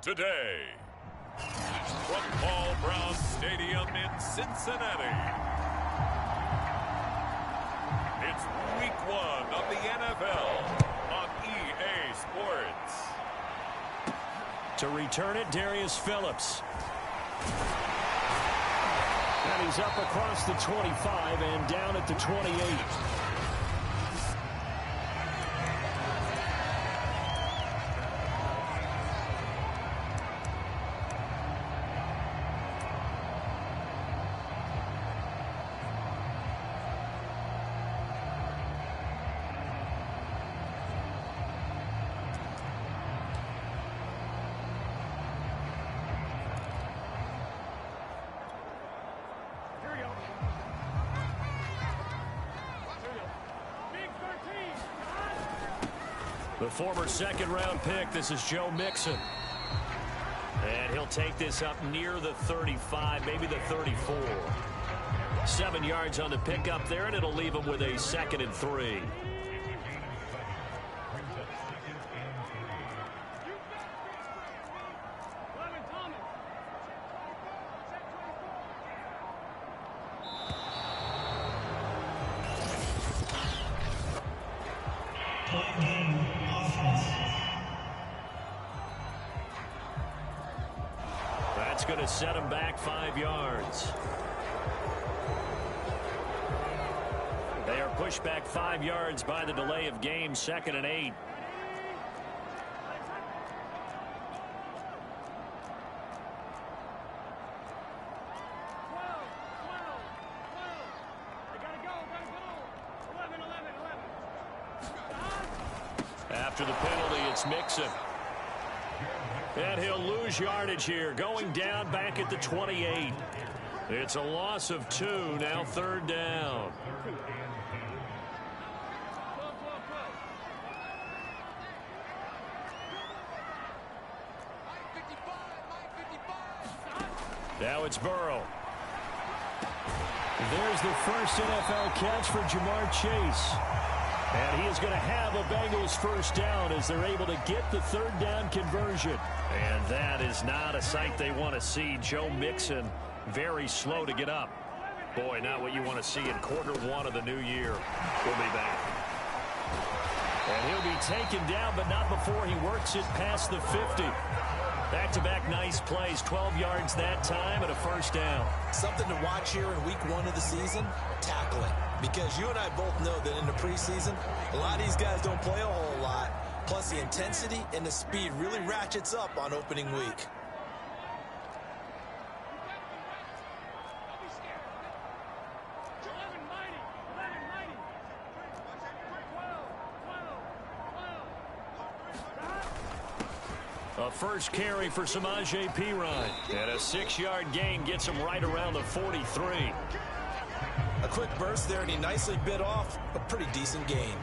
today. From Paul Brown Stadium in Cincinnati, it's Week 1 of the NFL on EA Sports. To return it, Darius Phillips. And he's up across the 25 and down at the 28. The former second-round pick, this is Joe Mixon. And he'll take this up near the 35, maybe the 34. 7 yards on the pickup there, and it'll leave him with a 2nd and 3. That's going to set him back 5 yards. They are pushed back 5 yards by the delay of game, 2nd and 8. After the penalty, it's Mixon. And he'll lose yardage here, going down back at the 28. It's a loss of 2, now 3rd down. Now it's Burrow. There's the first NFL catch for Jamar Chase. And he is going to have a Bengals first down as they're able to get the 3rd down conversion. And that is not a sight they want to see. Joe Mixon very slow to get up. Boy, not what you want to see in Q1 of the new year. We'll be back. And he'll be taken down, but not before he works it past the 50. Back-to-back nice plays, 12 yards that time and a first down. Something to watch here in Week 1 of the season, tackling. Because you and I both know that in the preseason, a lot of these guys don't play a whole lot. Plus, the intensity and the speed really ratchets up on opening week. A first carry for Samaje Perine. And a 6-yard gain gets him right around the 43. A quick burst there, and he nicely bit off a pretty decent gain.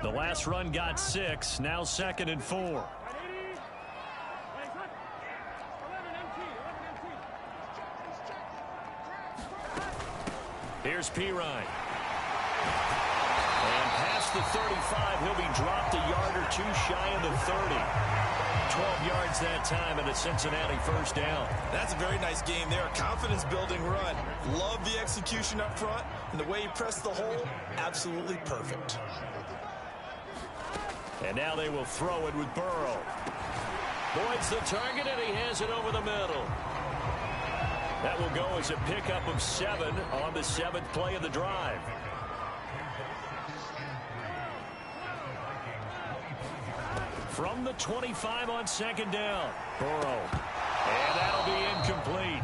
The last run got 6, now 2nd and 4. Here's Perine. And past the 35, he'll be dropped a yard or 2 shy of the 30. 12 yards that time and a Cincinnati first down. That's a very nice game there. Confidence-building run. Love the execution up front, and the way he pressed the hole, absolutely perfect. And now they will throw it with Burrow. Boyd's the target, and he has it over the middle. That will go as a pickup of 7 on the 7th play of the drive. From the 25 on 2nd down, Burrow. And that'll be incomplete.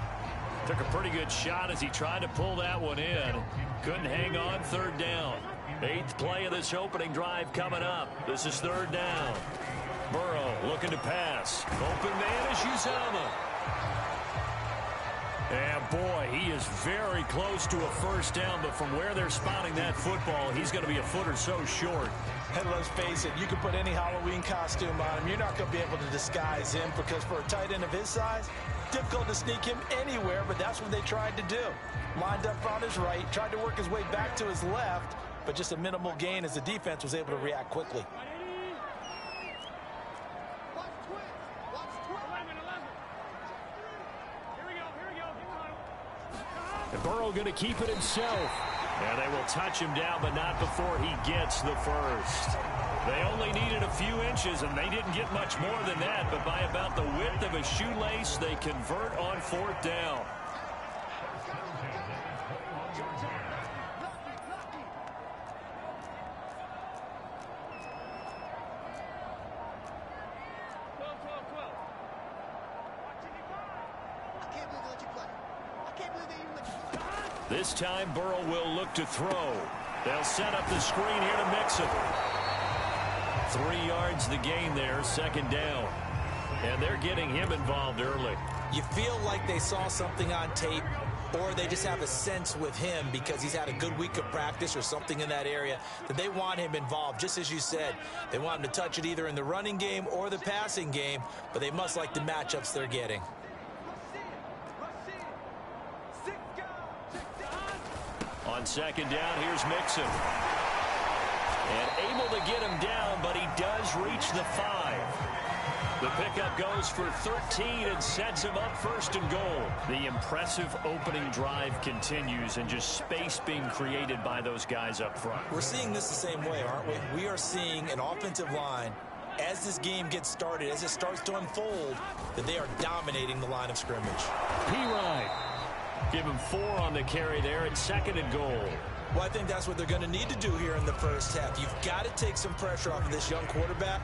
Took a pretty good shot as he tried to pull that one in. Couldn't hang on, 3rd down. 8th play of this opening drive coming up. This is 3rd down. Burrow looking to pass. Open man is Uzomah. And boy, he is very close to a first down, but from where they're spotting that football, he's going to be a foot or so short. And let's face it, you can put any Halloween costume on him. You're not going to be able to disguise him because for a tight end of his size, difficult to sneak him anywhere, but that's what they tried to do. Lined up on his right, tried to work his way back to his left, but just a minimal gain as the defense was able to react quickly. And Burrow going to keep it himself. And they will touch him down, but not before he gets the first. They only needed a few inches, and they didn't get much more than that. But by about the width of a shoelace, they convert on 4th down. This time, Burrow will look to throw. They'll set up the screen here to Mixon. 3 yards the gain there, 2nd down. And they're getting him involved early. You feel like they saw something on tape, or they just have a sense with him because he's had a good week of practice or something in that area that they want him involved. Just as you said, they want him to touch it either in the running game or the passing game, but they must like the matchups they're getting. On 2nd down, here's Mixon. And able to get him down, but he does reach the 5. The pickup goes for 13 and sets him up 1st and goal. The impressive opening drive continues, and just space being created by those guys up front. We're seeing this the same way, aren't we? We are seeing an offensive line, as this game gets started, as it starts to unfold, that they are dominating the line of scrimmage. P-Ride. Give him 4 on the carry there at 2nd and goal. Well, I think that's what they're going to need to do here in the first half. You've got to take some pressure off of this young quarterback,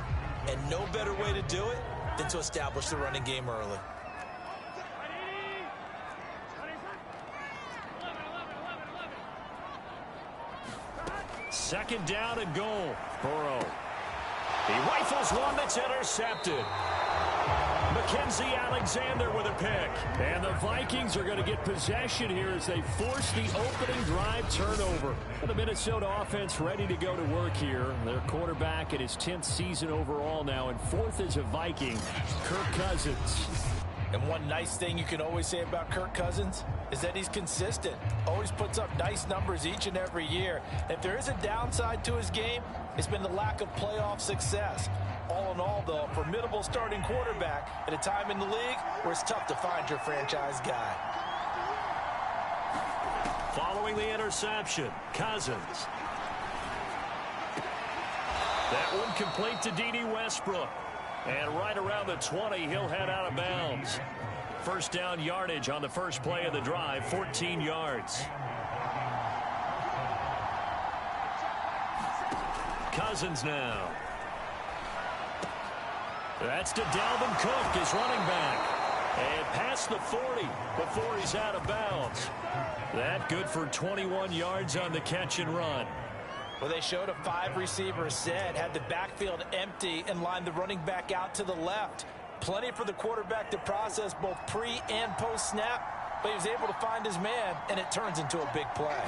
and no better way to do it than to establish the running game early. Second down and goal. Burrow. He rifles one that's intercepted. Mackenzie Alexander with a pick. And the Vikings are going to get possession here as they force the opening drive turnover. The Minnesota offense ready to go to work here. Their quarterback in his 10th season overall now, and 4th as a Viking, Kirk Cousins. And one nice thing you can always say about Kirk Cousins is that he's consistent. Always puts up nice numbers each and every year. If there is a downside to his game, it's been the lack of playoff success. All in all, though, a formidable starting quarterback at a time in the league where it's tough to find your franchise guy. Following the interception, Cousins. That one complete to D.D. Westbrook. And right around the 20, he'll head out of bounds. 1st down yardage on the first play of the drive, 14 yards. Cousins now. That's to Dalvin Cook, his running back. And past the 40 before he's out of bounds. That good for 21 yards on the catch and run. Well, they showed a 5-receiver set, had the backfield empty, and lined the running back out to the left. Plenty for the quarterback to process both pre- and post-snap, but he was able to find his man, and it turns into a big play.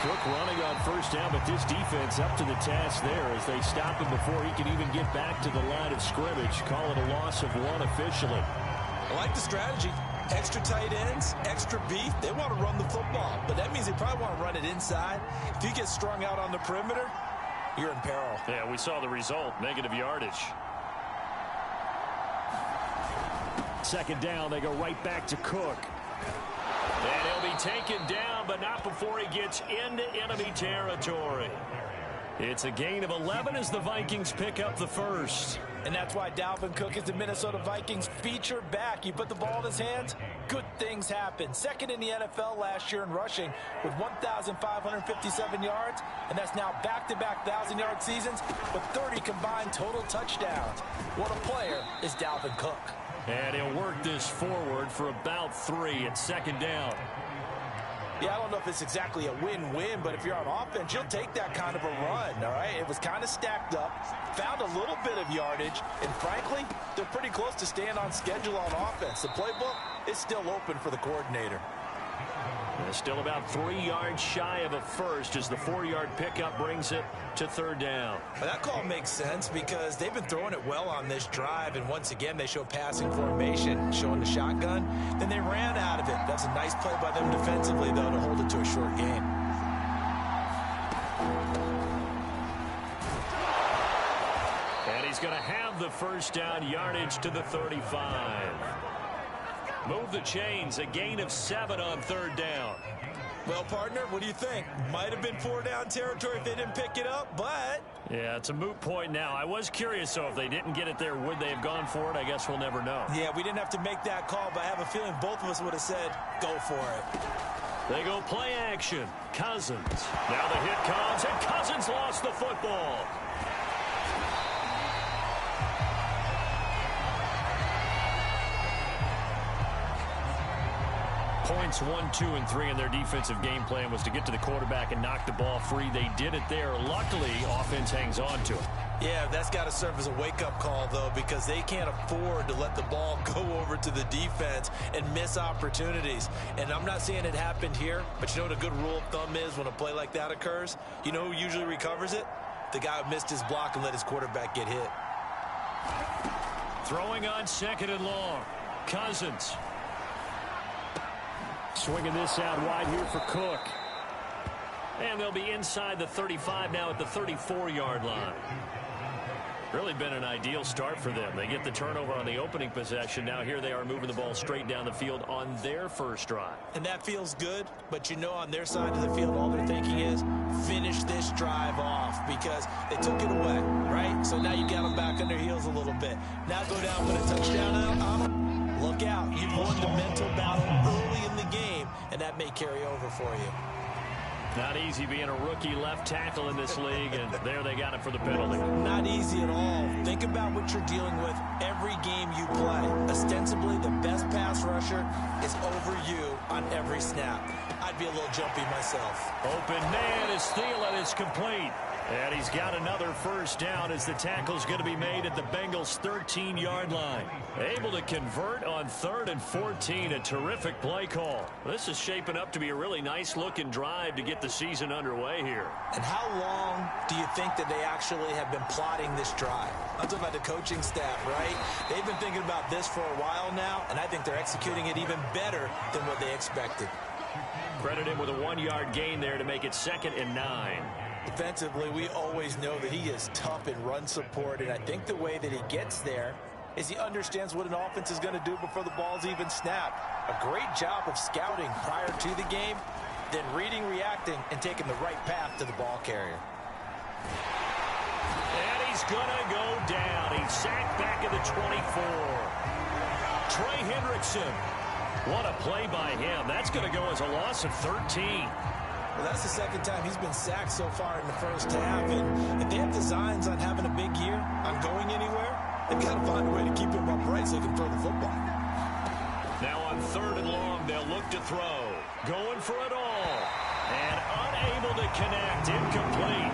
Cook running on 1st down, but this defense up to the task there as they stop him before he can even get back to the line of scrimmage. Call it a loss of 1 officially. I like the strategy. Extra tight ends, extra beef. They want to run the football, but that means they probably want to run it inside. If you get strung out on the perimeter, you're in peril. Yeah, we saw the result, negative yardage. 2nd down, they go right back to Cook. And he'll be taken down, but not before he gets into enemy territory. It's a gain of 11 as the Vikings pick up the 1st. And that's why Dalvin Cook is the Minnesota Vikings feature back. You put the ball in his hands, good things happen. 2nd in the NFL last year in rushing with 1,557 yards, and that's now back-to-back 1,000-yard seasons with 30 combined total touchdowns. What a player is Dalvin Cook. And he'll work this forward for about 3 at 2nd down. Yeah, I don't know if it's exactly a win-win, but if you're on offense, you'll take that kind of a run, all right? It was kind of stacked up, found a little bit of yardage, and frankly, they're pretty close to staying on schedule on offense. The playbook is still open for the coordinator. Still about 3 yards shy of a first as the 4-yard pickup brings it to third down. Well, that call makes sense because they've been throwing it well on this drive, and once again they show passing formation, showing the shotgun. Then they ran out of it. That's a nice play by them defensively, though, to hold it to a short gain. And he's going to have the first down, yardage to the 35. Move the chains, a gain of 7 on third down. Well, partner, what do you think? Might have been 4-down territory if they didn't pick it up, but... Yeah, it's a moot point now. I was curious, though, if they didn't get it there, would they have gone for it? I guess we'll never know. Yeah, we didn't have to make that call, but I have a feeling both of us would have said, go for it. They go play action. Cousins. Now the hit comes, and Cousins lost the football. Points 1, 2, and 3 in their defensive game plan was to get to the quarterback and knock the ball free. They did it there. Luckily, offense hangs on to it. Yeah, that's got to serve as a wake-up call, though, because they can't afford to let the ball go over to the defense and miss opportunities. And I'm not saying it happened here, but you know what a good rule of thumb is when a play like that occurs? You know who usually recovers it? The guy who missed his block and let his quarterback get hit. Throwing on 2nd and long. Cousins. Swinging this out wide here for Cook. And they'll be inside the 35 now at the 34-yard line. Really been an ideal start for them. They get the turnover on the opening possession. Now here they are moving the ball straight down the field on their first drive. And that feels good, but you know on their side of the field all they're thinking is finish this drive off because they took it away, right? So now you got them back on their heels a little bit. Now go down, put a touchdown on them. Look out. You've won the mental battle early in the game, and that may carry over for you. Not easy being a rookie left tackle in this league, and there they got it for the penalty. Not easy at all. Think about what you're dealing with every game you play. Ostensibly, the best pass rusher is over you on every snap. I'd be a little jumpy myself. Open man is Thielen. It's complete. And he's got another first down as the tackle's going to be made at the Bengals' 13-yard line. Able to convert on 3rd and 14. A terrific play call. This is shaping up to be a really nice-looking drive to get the season underway here. And how long do you think that they actually have been plotting this drive? I'm talking about the coaching staff, right? They've been thinking about this for a while now, and I think they're executing it even better than what they expected. Credit him with a 1-yard gain there to make it 2nd and 9. Defensively, we always know that he is tough in run support, and I think the way that he gets there is he understands what an offense is going to do before the ball's even snapped. A great job of scouting prior to the game, then reading, reacting, and taking the right path to the ball carrier. And he's going to go down. He's sacked back at the 24. Trey Hendrickson. What a play by him. That's going to go as a loss of 13. Well, that's the second time he's been sacked so far in the first half. And if they have designs on having a big year, on going anywhere, they've got to find a way to keep him upright so they can throw the football. Now on 3rd and long, they'll look to throw. Going for it all. And unable to connect. Incomplete.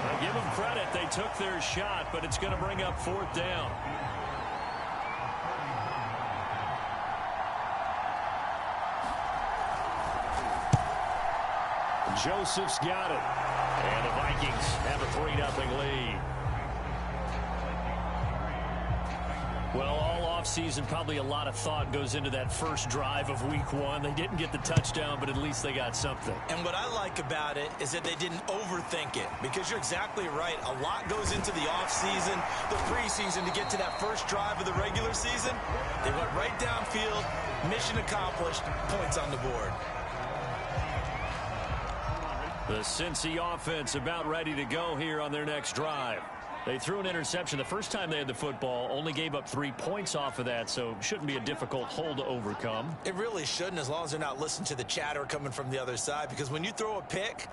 I'll give them credit. They took their shot, but it's going to bring up 4th down. Joseph's got it. And the Vikings have a 3-0 lead. Well, all offseason, probably a lot of thought goes into that first drive of week 1. They didn't get the touchdown, but at least they got something. And what I like about it is that they didn't overthink it, because you're exactly right. A lot goes into the offseason, the preseason to get to that first drive of the regular season. They went right downfield, mission accomplished, points on the board. The Cincy offense about ready to go here on their next drive. They threw an interception the first time they had the football, only gave up 3 points off of that, so shouldn't be a difficult hole to overcome. It really shouldn't, as long as they're not listening to the chatter coming from the other side, because when you throw a pick,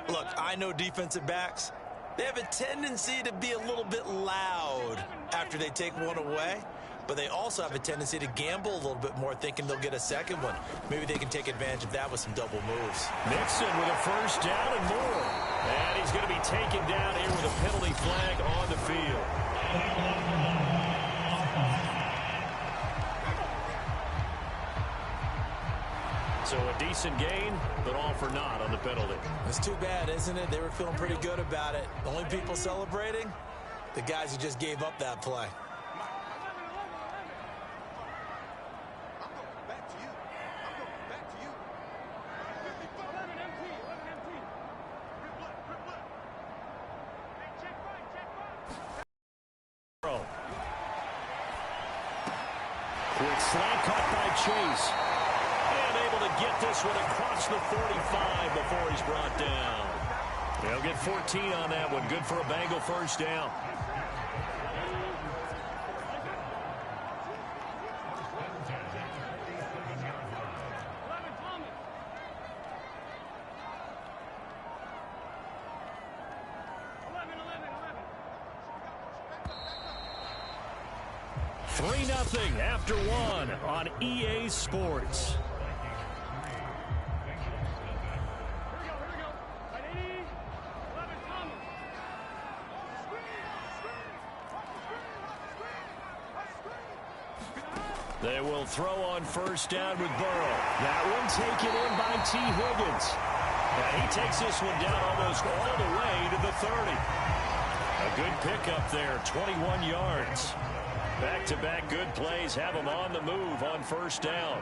look, I know defensive backs, they have a tendency to be a little bit loud after they take one away, but they also have a tendency to gamble a little bit more, thinking they'll get a second one. Maybe they can take advantage of that with some double moves. Mixon with a first down and more. And he's going to be taken down here with a penalty flag on the field. So a decent gain, but all for naught on the penalty. It's too bad, isn't it? They were feeling pretty good about it. The only people celebrating, the guys who just gave up that play. Quick slant caught by Chase. And able to get this one across the 45 before he's brought down. They'll get 14 on that one. Good for a Bengal first down. Nothing after one on EA Sports. They will throw on first down with Burrow. That one taken in by T. Higgins. And he takes this one down almost all the way to the 30. A good pickup there, 21 yards. Back-to-back good plays have him on the move on first down.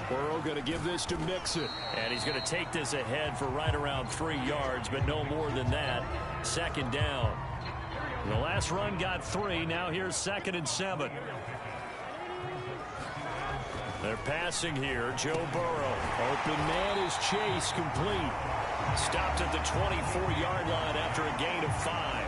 Burrow going to give this to Mixon. And he's going to take this ahead for right around 3 yards, but no more than that. Second down. The last run got 3. Now here's 2nd and 7. They're passing here. Joe Burrow. Open man is Chase, complete. Stopped at the 24-yard line after a gain of 5.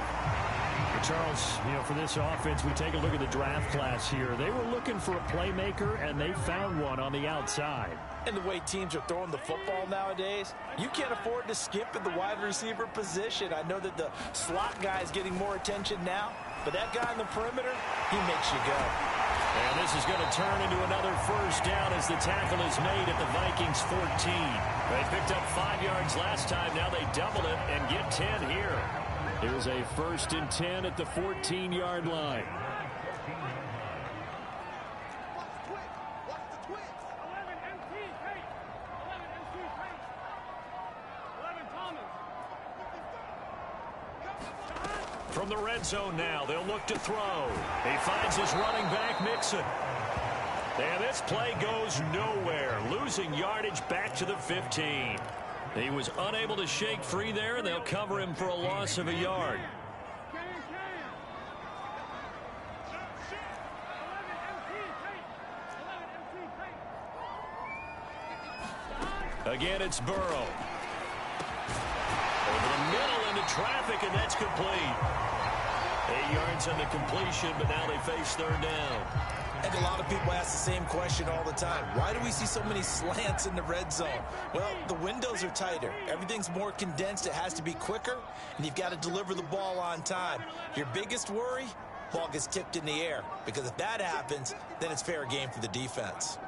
Charles, for this offense, we take a look at the draft class here. They were looking for a playmaker, and they found one on the outside. And the way teams are throwing the football nowadays, you can't afford to skip at the wide receiver position. I know that the slot guy is getting more attention now, but that guy on the perimeter, he makes you go. And this is going to turn into another first down as the tackle is made at the Vikings 14. They picked up 5 yards last time. Now they double it and get 10 here. Here's a 1st and 10 at the 14-yard line. From the red zone now, they'll look to throw. He finds his running back, Mixon. And this play goes nowhere, losing yardage back to the 15. He was unable to shake free there, and they'll cover him for a loss of a yard. Again, it's Burrow. Over the middle into traffic, and that's complete. 8 yards on the completion, but now they face third down. And a lot of people ask the same question all the time. Why do we see so many slants in the red zone? Well, the windows are tighter. Everything's more condensed. It has to be quicker, and you've got to deliver the ball on time. Your biggest worry, ball gets tipped in the air, because if that happens, then it's fair game for the defense.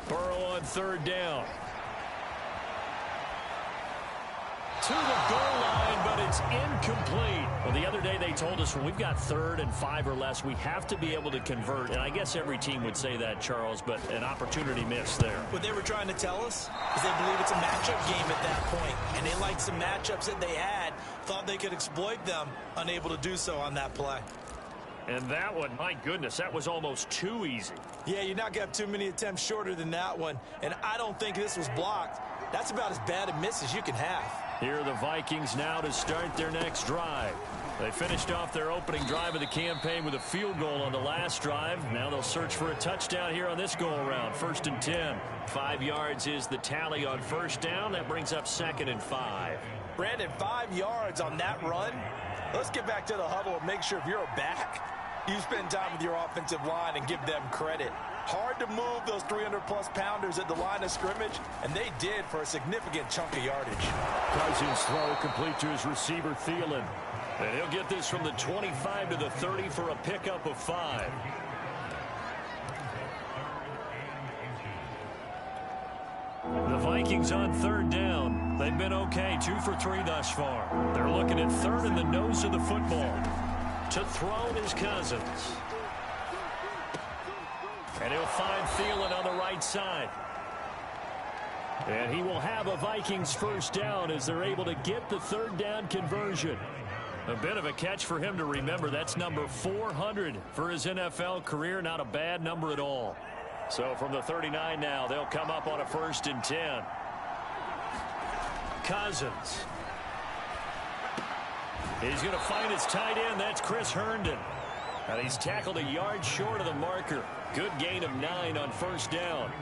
Burrow on third down. To the goal line, but it's incomplete. Well, the other day they told us when we've got 3rd and 5 or less, we have to be able to convert. And I guess every team would say that, Charles, but an opportunity missed there. What they were trying to tell us is they believe it's a matchup game at that point. And they liked some matchups that they had, thought they could exploit them, unable to do so on that play. And that one, my goodness, that was almost too easy. Yeah, you're not going to have too many attempts shorter than that one. And I don't think this was blocked. That's about as bad a miss as you can have. Here are the Vikings now to start their next drive. They finished off their opening drive of the campaign with a field goal on the last drive. Now they'll search for a touchdown here on this go-around. 1st and 10. 5 yards is the tally on first down. That brings up 2nd and 5. Brandon, 5 yards on that run. Let's get back to the huddle and make sure if you're a back, you spend time with your offensive line and give them credit. Hard to move those 300-plus pounders at the line of scrimmage, and they did for a significant chunk of yardage. Cousins throw complete to his receiver, Thielen. And he'll get this from the 25 to the 30 for a pickup of 5. The Vikings on third down. They've been okay, 2 for 3 thus far. They're looking at 3rd in the nose of the football. To throw is Cousins. And he'll find Thielen on the right side. And he will have a Vikings first down as they're able to get the third down conversion. A bit of a catch for him to remember. That's number 400 for his NFL career. Not a bad number at all. So from the 39 now, they'll come up on a 1st and 10. Cousins. He's going to find his tight end. That's Chris Herndon. And he's tackled a yard short of the marker. Good gain of 9 on 1st down.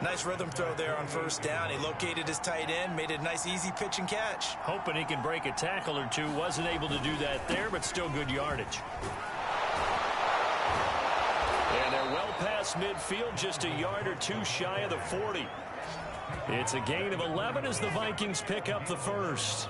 Nice rhythm throw there on 1st down. He located his tight end, made it a nice easy pitch and catch. Hoping he can break a tackle or two. Wasn't able to do that there, but still good yardage. And they're well past midfield, just a yard or two shy of the 40. It's a gain of 11 as the Vikings pick up the first.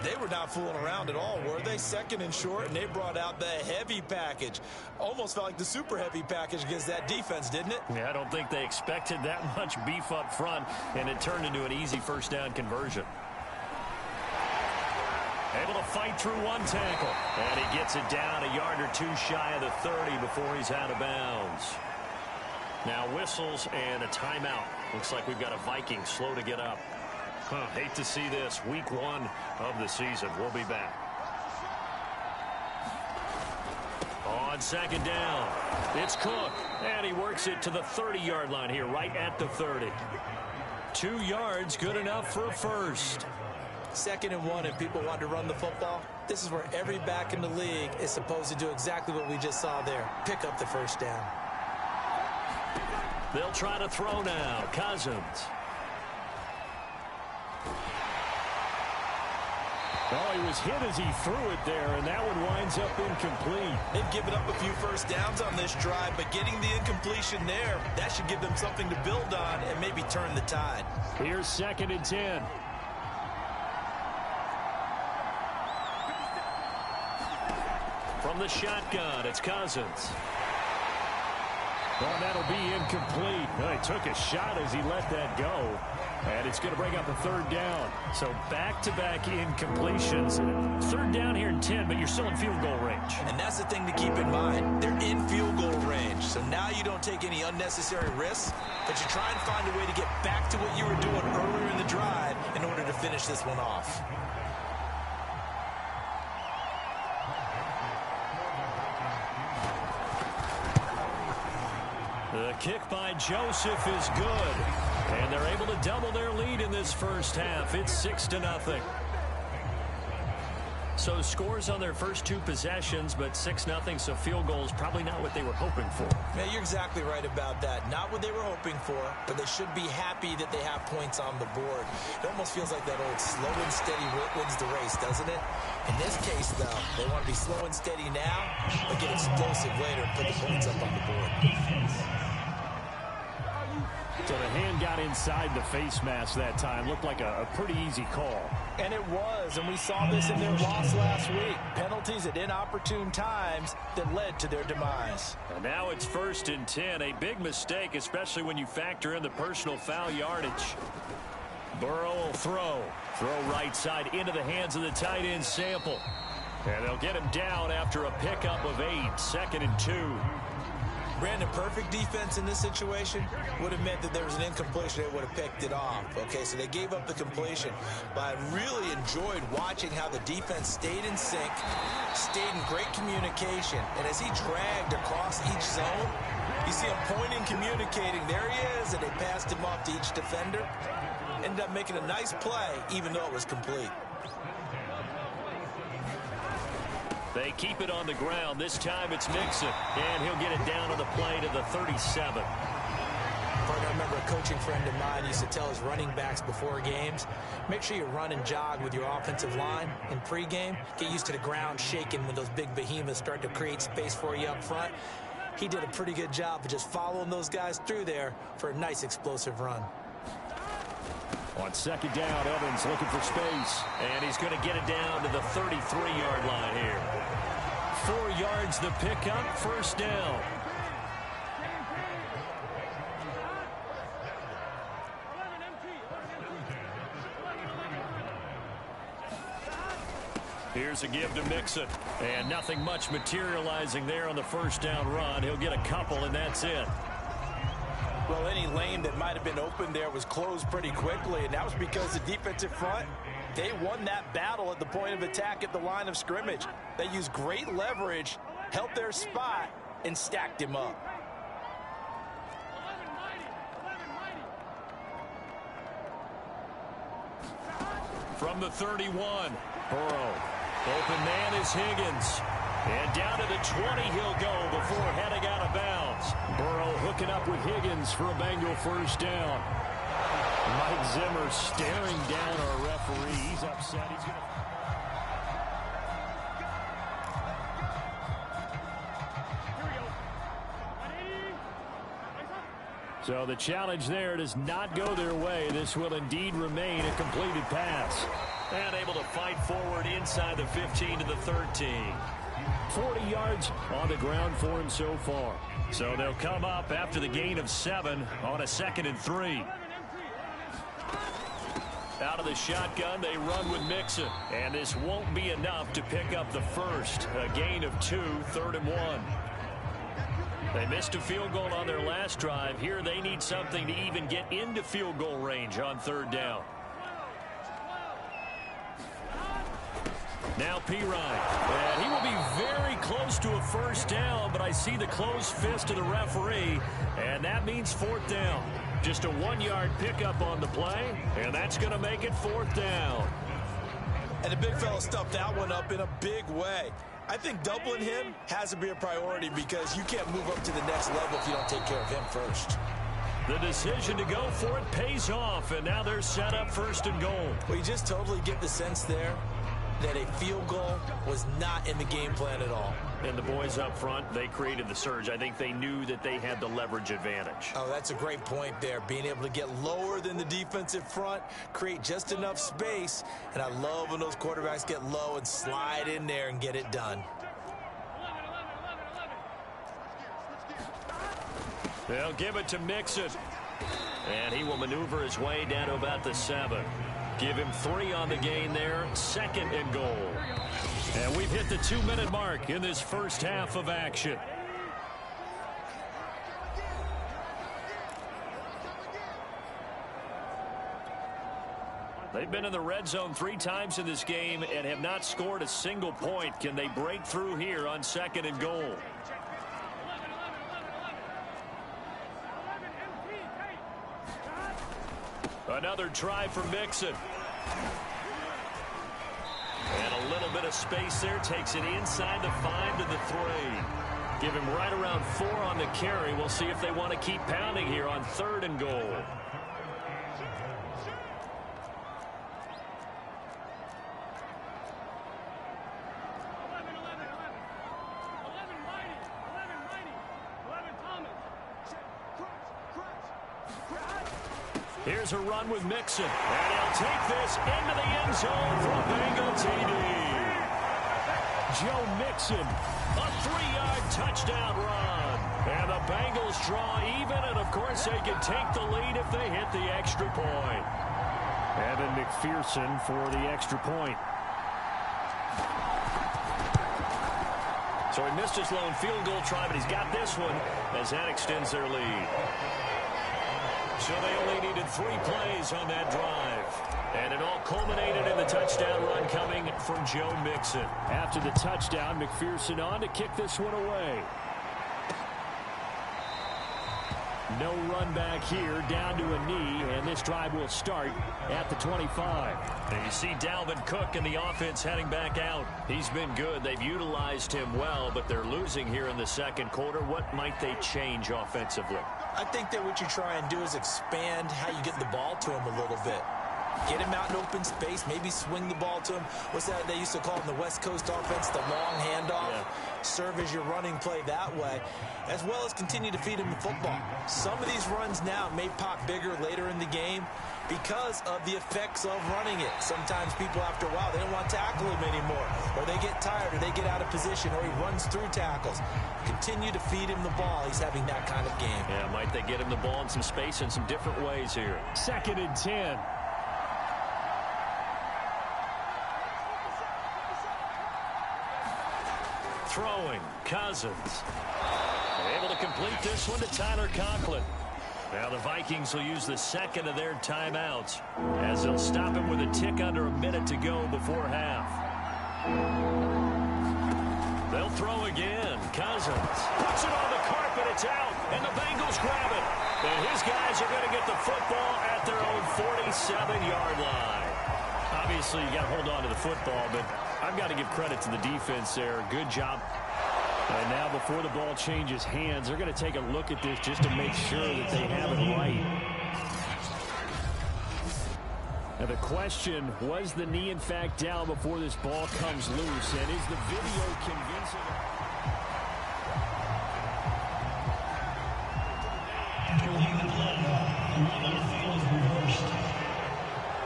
They were not fooling around at all, were they? 2nd and short, and they brought out the heavy package. Almost felt like the super heavy package against that defense, didn't it? Yeah, I don't think they expected that much beef up front, and it turned into an easy 1st down conversion. Able to fight through one tackle, and he gets it down a yard or two shy of the 30 before he's out of bounds. Now whistles and a timeout. Looks like we've got a Viking slow to get up. Hate to see this. Week 1 of the season. We'll be back. On 2nd down, it's Cook. And he works it to the 30-yard line here, right at the 30. 2 yards, good enough for a first. 2nd and 1, and people want to run the football. This is where every back in the league is supposed to do exactly what we just saw there. Pick up the 1st down. They'll try to throw now. Cousins. Oh, he was hit as he threw it there, and that one winds up incomplete. They've given up a few 1st downs on this drive, but getting the incompletion there, that should give them something to build on and maybe turn the tide. Here's 2nd and 10. From the shotgun, it's Cousins. Well, that'll be incomplete. Well, he took a shot as he let that go. And it's going to bring up a 3rd down. So back-to-back incompletions. 3rd down here in 10, but you're still in field goal range. And that's the thing to keep in mind. They're in field goal range. So now you don't take any unnecessary risks, but you try and find a way to get back to what you were doing earlier in the drive in order to finish this one off. The kick by Joseph is good. And they're able to double their lead in this 1st half. It's 6-0. So scores on their first 2 possessions, but 6-0, so field goals probably not what they were hoping for. Yeah, you're exactly right about that. Not what they were hoping for, but they should be happy that they have points on the board. It almost feels like that old slow and steady wins the race, doesn't it? In this case, though, they want to be slow and steady now, but get explosive later and put the points up on the board. So the hand got inside the face mask that time. Looked like a pretty easy call. And it was, and we saw this in their loss last week. Penalties at inopportune times that led to their demise. And now it's 1st and 10. A big mistake, especially when you factor in the personal foul yardage. Burrow will throw. Throw right side into the hands of the tight end Sample. And they'll get him down after a pickup of 8. 2nd and 2. Brandon, perfect defense in this situation would have meant that there was an incompletion. They would have picked it off. Okay, so they gave up the completion. But I really enjoyed watching how the defense stayed in sync, stayed in great communication. And as he dragged across each zone, you see him pointing, communicating. There he is, and they passed him off to each defender. Ended up making a nice play, even though it was complete. They keep it on the ground. This time it's Mixon, and he'll get it down on the play to the 37. I remember a coaching friend of mine used to tell his running backs before games, make sure you run and jog with your offensive line in pregame. Get used to the ground shaking when those big behemoths start to create space for you up front. He did a pretty good job of just following those guys through there for a nice explosive run. On 2nd down, Evans looking for space. And he's going to get it down to the 33-yard line here. 4 yards the pickup, 1st down. Here's a give to Mixon. And nothing much materializing there on the first down run. He'll get a couple, and that's it. Well, any lane that might have been open there was closed pretty quickly, and that was because the defensive front, they won that battle at the point of attack at the line of scrimmage. They used great leverage, held their spot, and stacked him up. From the 31, Burrow. Open man is Higgins. And down to the 20 he'll go before heading out of bounds. Burrow hooking up with Higgins for a Bengal first down. Mike Zimmer staring down our referee. He's upset. He's going to... So the challenge there does not go their way. This will indeed remain a completed pass. And able to fight forward inside the 15 to the 13. 40 yards on the ground for him so far. So they'll come up after the gain of 7 on a 2nd and 3. Out of the shotgun, they run with Mixon. And this won't be enough to pick up the first. A gain of 2, 3rd and 1. They missed a field goal on their last drive. Here they need something to even get into field goal range on 3rd down. Now Pirine, and he will be very close to a first down, but I see the closed fist of the referee, and that means 4th down. Just a 1-yard pickup on the play, and that's going to make it 4th down. And the big fella stuffed that one up in a big way. I think doubling him has to be a priority because you can't move up to the next level if you don't take care of him first. The decision to go for it pays off, and now they're set up 1st and goal. Well, you just totally get the sense there that a field goal was not in the game plan at all. And the boys up front, they created the surge. I think they knew that they had the leverage advantage. Oh, that's a great point there. Being able to get lower than the defensive front, create just enough space. And I love when those quarterbacks get low and slide in there and get it done. They'll give it to Mixon. And he will maneuver his way down to about the 7. Give him 3 on the gain there, 2nd and goal. And we've hit the 2-minute mark in this first half of action. They've been in the red zone 3 times in this game and have not scored a single point. Can they break through here on 2nd and goal? Another try for Mixon. And a little bit of space there. Takes it inside the 5 to the 3. Give him right around 4 on the carry. We'll see if they want to keep pounding here on 3rd and goal. Here's a run with Mixon. And he'll take this into the end zone for a Bengal TD. Joe Mixon, a 3-yard touchdown run. And the Bengals draw even, and of course they can take the lead if they hit the extra point. Evan McPherson for the extra point. So he missed his lone field goal try, but he's got this one as that extends their lead. So they only needed 3 plays on that drive. And it all culminated in the touchdown run coming from Joe Mixon. After the touchdown, McPherson on to kick this one away. No run back here, down to a knee, and this drive will start at the 25. And you see Dalvin Cook and the offense heading back out. He's been good. They've utilized him well, but they're losing here in the 2nd quarter. What might they change offensively? I think that what you try and do is expand how you get the ball to him a little bit. Get him out in open space, maybe swing the ball to him. What's that they used to call in the West Coast offense, the long handoff? Yeah. Serve as your running play that way, as well as continue to feed him the football. Some of these runs now may pop bigger later in the game because of the effects of running it. Sometimes people, after a while, they don't want to tackle him anymore, or they get tired, or they get out of position, or he runs through tackles. Continue to feed him the ball. He's having that kind of game. Yeah, might they get him the ball in some space in some different ways here. 2nd and 10. Throwing, Cousins. Able to complete this one to Tyler Conklin. Now the Vikings will use the second of their timeouts as they'll stop him with a tick under a minute to go before half. They'll throw again. Cousins puts it on the carpet. It's out, and the Bengals grab it. And his guys are going to get the football at their own 47-yard line. Obviously, you got to hold on to the football, but I've got to give credit to the defense there. Good job. And now before the ball changes hands, they're going to take a look at this just to make sure that they have it right. Now the question, was the knee in fact down before this ball comes loose? And is the video convincing?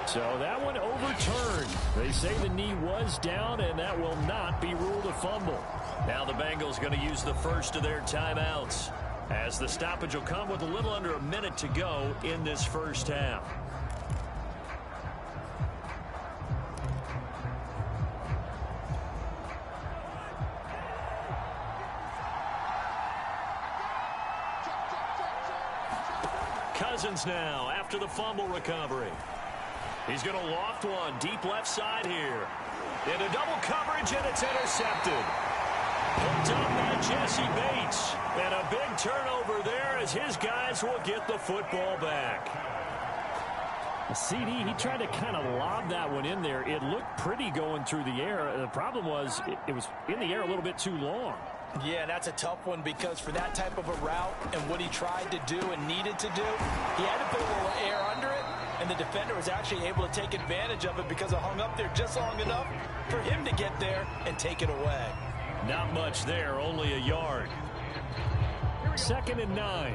So that one overturned. They say the knee was down, and that will not be ruled a fumble. Now the Bengals going to use the first of their timeouts, as the stoppage will come with a little under a minute to go in this first half. Cousins now after the fumble recovery. He's going to loft one deep left side here. Into double coverage, and it's intercepted. Picked up by Jesse Bates. And a big turnover there as his guys will get the football back. The CD, he tried to kind of lob that one in there. It looked pretty going through the air. The problem was it was in the air a little bit too long. Yeah, that's a tough one because for that type of a route and what he tried to do and needed to do, he had to put a little air under it, and the defender was actually able to take advantage of it because it hung up there just long enough for him to get there and take it away. Not much there, only a yard. 2nd and 9.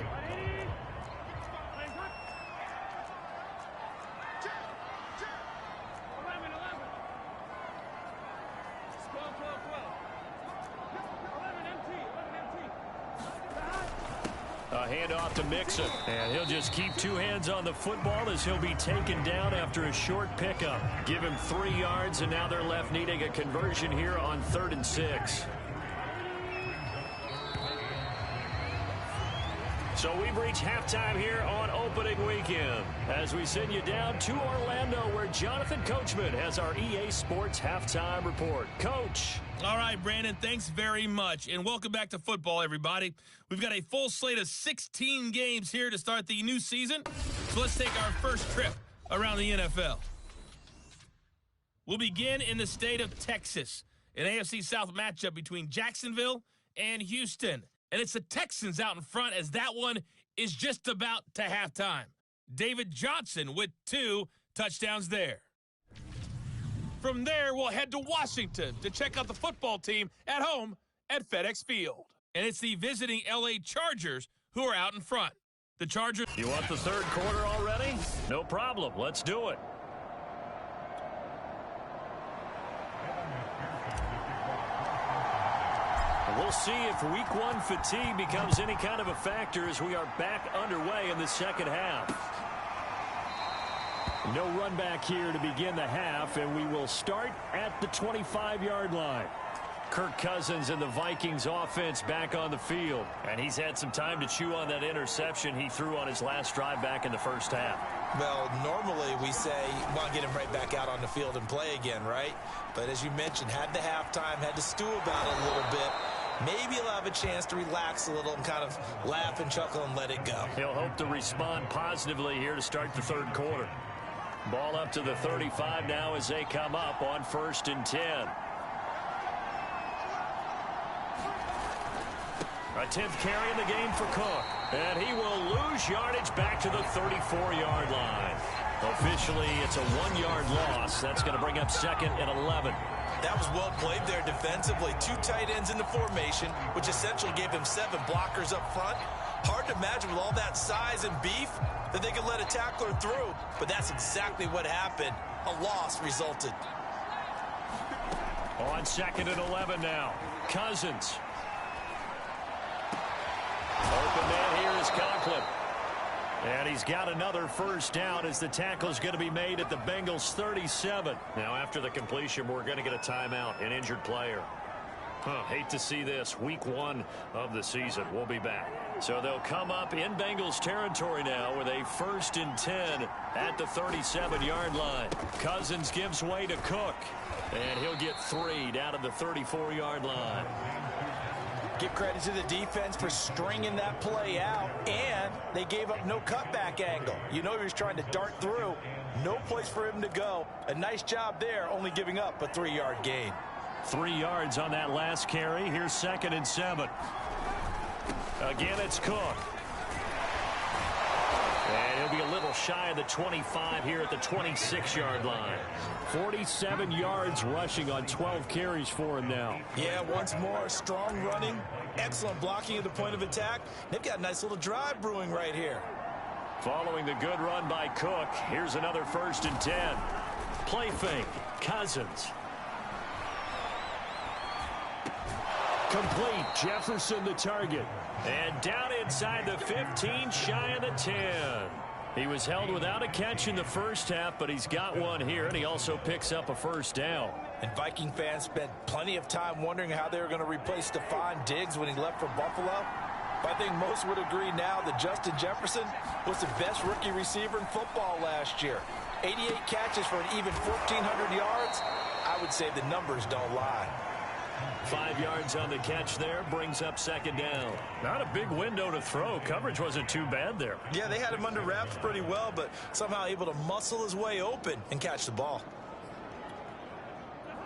A handoff to Mixon, and he'll just keep two hands on the football as he'll be taken down after a short pickup. Give him 3 yards, and now they're left needing a conversion here on 3rd and 6. So we've reached halftime here on opening weekend as we send you down to Orlando where Jonathan Coachman has our EA Sports halftime report. Coach. All right, Brandon, thanks very much. And welcome back to football, everybody. We've got a full slate of 16 games here to start the new season. So let's take our first trip around the NFL. We'll begin in the state of Texas, an AFC South matchup between Jacksonville and Houston. And it's the Texans out in front as that one is just about to halftime. David Johnson with 2 touchdowns there. From there, we'll head to Washington to check out the football team at home at FedEx Field. And it's the visiting LA Chargers who are out in front. The Chargers. You want the third quarter already? No problem. Let's do it. We'll see if week 1 fatigue becomes any kind of a factor as we are back underway in the second half. No run back here to begin the half, and we will start at the 25-yard line. Kirk Cousins and the Vikings offense back on the field. And he's had some time to chew on that interception he threw on his last drive back in the first half. Well, normally we say, want to get him right back out on the field and play again, right? But as you mentioned, had the halftime, had to stew about it a little bit. Maybe he'll have a chance to relax a little and kind of laugh and chuckle and let it go. He'll hope to respond positively here to start the third quarter. Ball up to the 35 now as they come up on 1st and 10. A 10th carry in the game for Cook. And he will lose yardage back to the 34-yard line. Officially, it's a 1-yard loss. That's going to bring up 2nd and 11. That was well played there defensively. 2 tight ends in the formation, which essentially gave him 7 blockers up front. Hard to imagine with all that size and beef that they could let a tackler through. But that's exactly what happened. A loss resulted. On 2nd and 11 now. Cousins. Open man here is Conklin. And he's got another first down as the tackle is going to be made at the Bengals 37. Now after the completion, we're going to get a timeout, an injured player. Hate to see this. Week 1 of the season. We'll be back. So they'll come up in Bengals territory now with a 1st and 10 at the 37-yard line. Cousins gives way to Cook, and he'll get 3 down to the 34-yard line. Give credit to the defense for stringing that play out, and they gave up no cutback angle. You know he was trying to dart through. No place for him to go. A nice job there, only giving up a 3-yard gain. 3 yards on that last carry. Here's 2nd and 7. Again, it's Cook. And he'll be a little shy of the 25 here at the 26-yard line. 47 yards rushing on 12 carries for him now. Yeah, once more, strong running, excellent blocking at the point of attack. They've got a nice little drive brewing right here. Following the good run by Cook, here's another 1st and 10. Play fake, Cousins. Complete, Jefferson the target. And down inside the 15, shy of the 10. He was held without a catch in the first half, but he's got one here, and he also picks up a 1st down. And Viking fans spent plenty of time wondering how they were going to replace Stephon Diggs when he left for Buffalo. But I think most would agree now that Justin Jefferson was the best rookie receiver in football last year. 88 catches for an even 1,400 yards. I would say the numbers don't lie. 5 yards on the catch there, brings up 2nd down. Not a big window to throw. Coverage wasn't too bad there. Yeah, they had him under wraps pretty well, but somehow able to muscle his way open and catch the ball.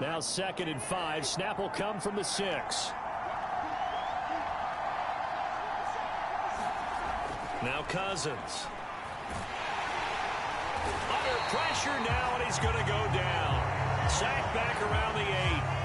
Now 2nd and 5. Snap will come from the 6. Now Cousins. Under pressure now, and he's going to go down. Sack back around the 8.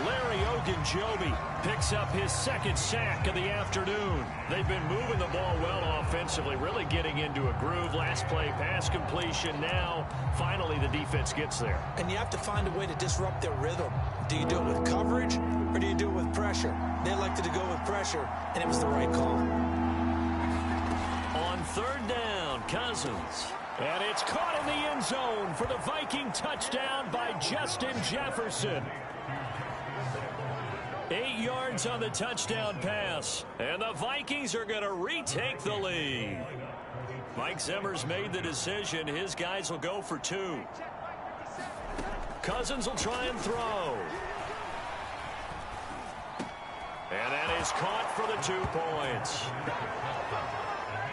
Larry Ogunjobi picks up his 2nd sack of the afternoon. They've been moving the ball well offensively, really getting into a groove. Last play, pass completion. Now, finally, the defense gets there. And you have to find a way to disrupt their rhythm. Do you do it with coverage, or do you do it with pressure? They elected to go with pressure, and it was the right call. On 3rd down, Cousins. And it's caught in the end zone for the Viking touchdown by Justin Jefferson. 8 yards on the touchdown pass. And the Vikings are going to retake the lead. Mike Zimmer's made the decision. His guys will go for 2. Cousins will try and throw. And that is caught for the 2 points.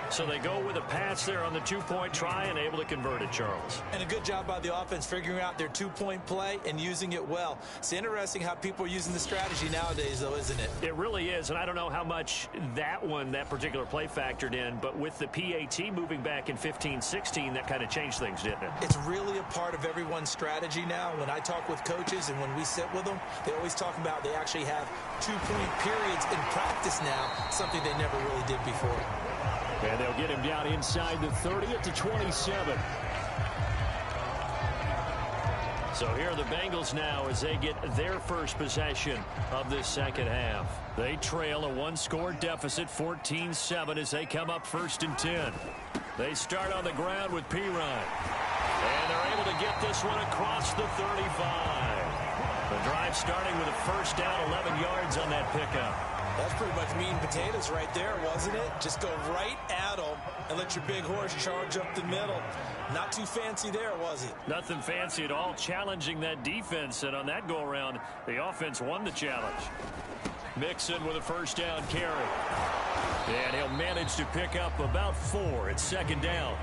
So they go with a pass there on the 2-point try and able to convert it, Charles. And a good job by the offense figuring out their 2-point play and using it well. It's interesting how people are using the strategy nowadays, though, isn't it? It really is, and I don't know how much that particular play factored in, but with the PAT moving back in 15-16, that kind of changed things, didn't it? It's really a part of everyone's strategy now. When I talk with coaches and when we sit with them, they always talk about they actually have 2-point periods in practice now, something they never really did before. And they'll get him down inside the 30 at the 27. So here are the Bengals now as they get their first possession of this 2nd half. They trail a 1-score deficit, 14-7, as they come up 1st and 10. They start on the ground with Perine. And they're able to get this one across the 35. The drive starting with a 1st down, 11 yards on that pickup. That's pretty much meat and potatoes right there, wasn't it? Just go right at them and let your big horse charge up the middle. Not too fancy there, was it? Nothing fancy at all, challenging that defense, and on that go-around, the offense won the challenge. Mixon with a 1st down carry. And he'll manage to pick up about 4 at 2nd down.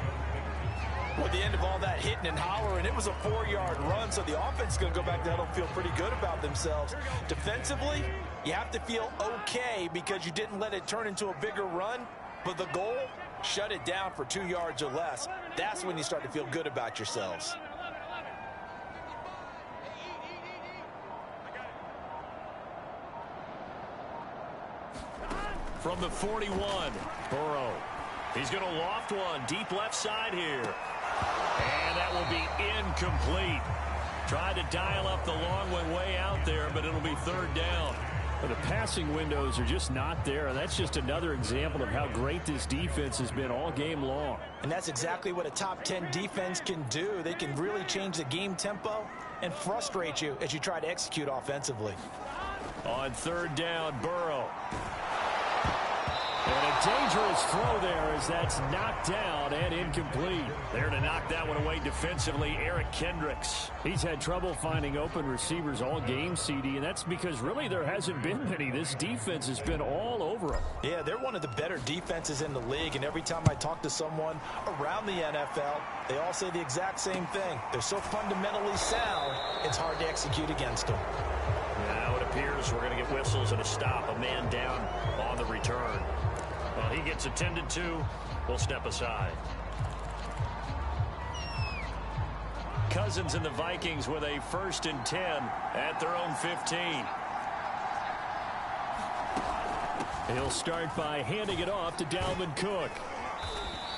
With the end of all that hitting and hollering, it was a 4-yard run, so the offense is going to go back down and feel pretty good about themselves. Defensively, you have to feel okay because you didn't let it turn into a bigger run, but the goal, shut it down for 2 yards or less. That's when you start to feel good about yourselves. From the 41, Burrow. He's going to loft one deep left side here. And that will be incomplete. Tried to dial up the long one way out there, but it'll be 3rd down. But the passing windows are just not there. That's just another example of how great this defense has been all game long. And that's exactly what a top 10 defense can do. They can really change the game tempo and frustrate you as you try to execute offensively. On third down, Burrow. And a dangerous throw there as that's knocked down and incomplete. There to knock that one away defensively, Eric Kendricks. He's had trouble finding open receivers all game, CD, and that's because really there hasn't been many. This defense has been all over them. Yeah, they're one of the better defenses in the league, and every time I talk to someone around the NFL, they all say the exact same thing. They're so fundamentally sound, it's hard to execute against them. Now it appears we're going to get whistles and a stop. A man down on the return. Well, he gets attended to. We'll step aside. Cousins and the Vikings with a 1st and 10 at their own 15. He'll start by handing it off to Dalvin Cook.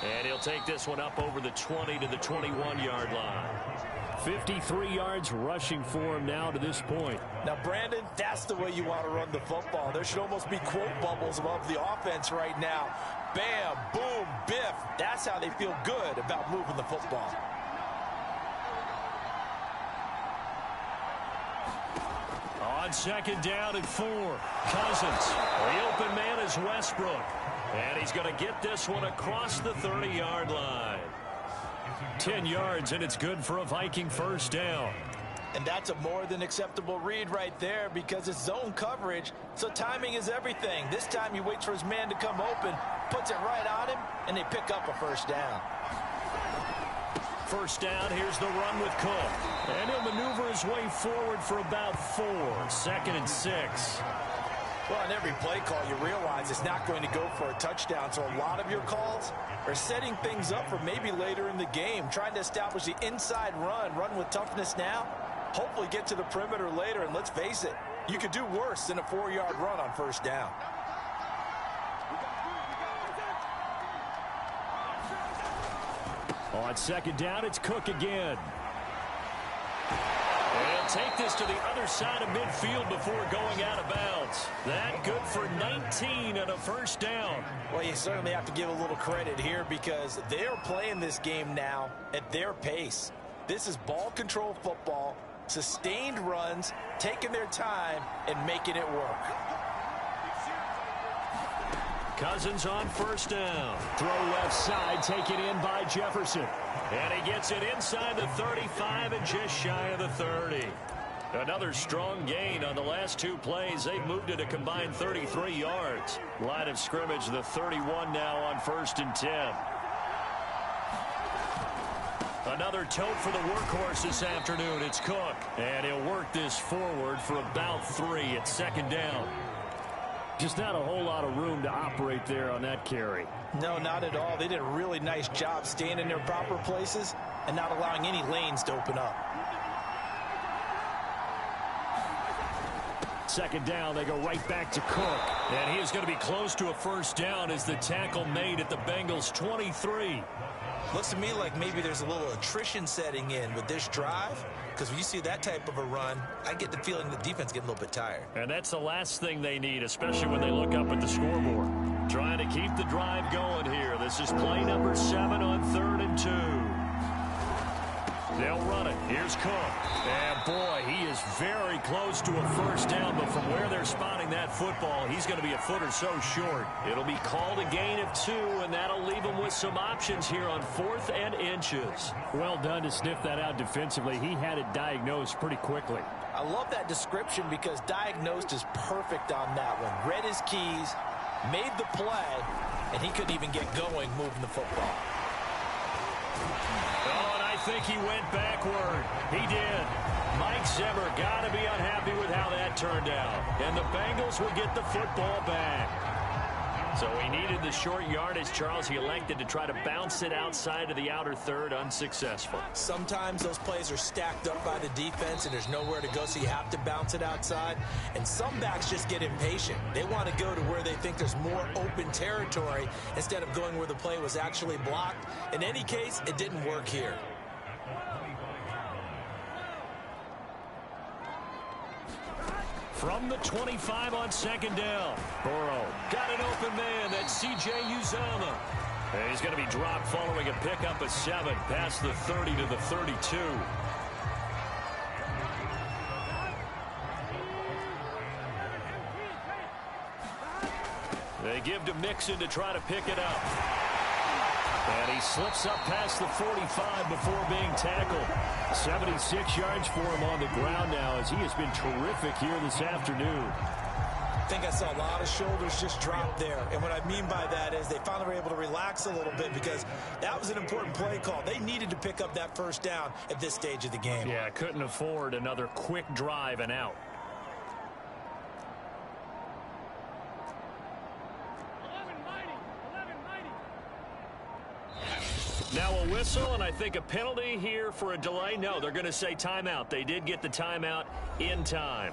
And he'll take this one up over the 20 to the 21-yard line. 53 yards rushing for him now to this point. Now, Brandon, that's the way you want to run the football. There should almost be quote bubbles above the offense right now. Bam, boom, biff. That's how they feel good about moving the football. On second down and 4, Cousins. The open man is Westbrook. And he's going to get this one across the 30-yard line. 10 yards, and it's good for a Viking 1st down. And that's a more than acceptable read right there because it's zone coverage, so timing is everything. This time he waits for his man to come open, puts it right on him, and they pick up a 1st down. 1st down, here's the run with Cook. And he'll maneuver his way forward for about 4. 2nd and 6. Well, on every play call, you realize it's not going to go for a touchdown, so a lot of your calls are setting things up for maybe later in the game, trying to establish the inside run with toughness now, hopefully get to the perimeter later, and let's face it, you could do worse than a 4-yard run on 1st down. On 2nd down, it's Cook again. They'll take this to the other side of midfield before going out of bounds. That good for 19 and a 1st down. Well, you certainly have to give a little credit here because they're playing this game now at their pace. This is ball control football, sustained runs, taking their time and making it work. Cousins on 1st down. Throw left side, taken in by Jefferson. And he gets it inside the 35 and just shy of the 30. Another strong gain on the last 2 plays. They've moved it a combined 33 yards. Line of scrimmage, the 31 now on 1st and 10. Another tote for the workhorse this afternoon. It's Cook. And he'll work this forward for about 3 at 2nd down. Just not a whole lot of room to operate there on that carry. No, not at all. They did a really nice job staying in their proper places and not allowing any lanes to open up. 2nd down, they go right back to Cook. And he is going to be close to a 1st down as the tackle made at the Bengals 23. Looks to me like maybe there's a little attrition setting in with this drive. Because when you see that type of a run, I get the feeling the defense getting a little bit tired. And that's the last thing they need, especially when they look up at the scoreboard. Trying to keep the drive going here. This is play number 7 on 3rd and 2. They'll run it. Here's Cook. And boy, he is very close to a 1st down, but from where they're spotting that football, he's going to be a foot or so short. It'll be called a gain of 2, and that'll leave him with some options here on 4th and inches. Well done to sniff that out defensively. He had it diagnosed pretty quickly. I love that description because diagnosed is perfect on that one. Read his keys, made the play, and he couldn't even get going moving the football. Oh, and I think he went backward. He did. Mike Zimmer got to be unhappy with how that turned out. And the Bengals will get the football back. So he needed the short yardage, Charles. He elected to try to bounce it outside of the outer third, unsuccessful. Sometimes those plays are stacked up by the defense and there's nowhere to go, so you have to bounce it outside. And some backs just get impatient. They want to go to where they think there's more open territory instead of going where the play was actually blocked. In any case, it didn't work here. From the 25 on 2nd down. Burrow got an open man. That's C.J. Uzomah. And he's going to be dropped following a pickup of 7 past the 30 to the 32. give to Mixon to try to pick it up. And he slips up past the 45 before being tackled. 76 yards for him on the ground now as he has been terrific here this afternoon. I think I saw a lot of shoulders just drop there. And what I mean by that is they finally were able to relax a little bit because that was an important play call. They needed to pick up that first down at this stage of the game. Yeah, couldn't afford another quick drive and out. Now a whistle, and I think a penalty here for a delay. No, they're going to say timeout. They did get the timeout in time.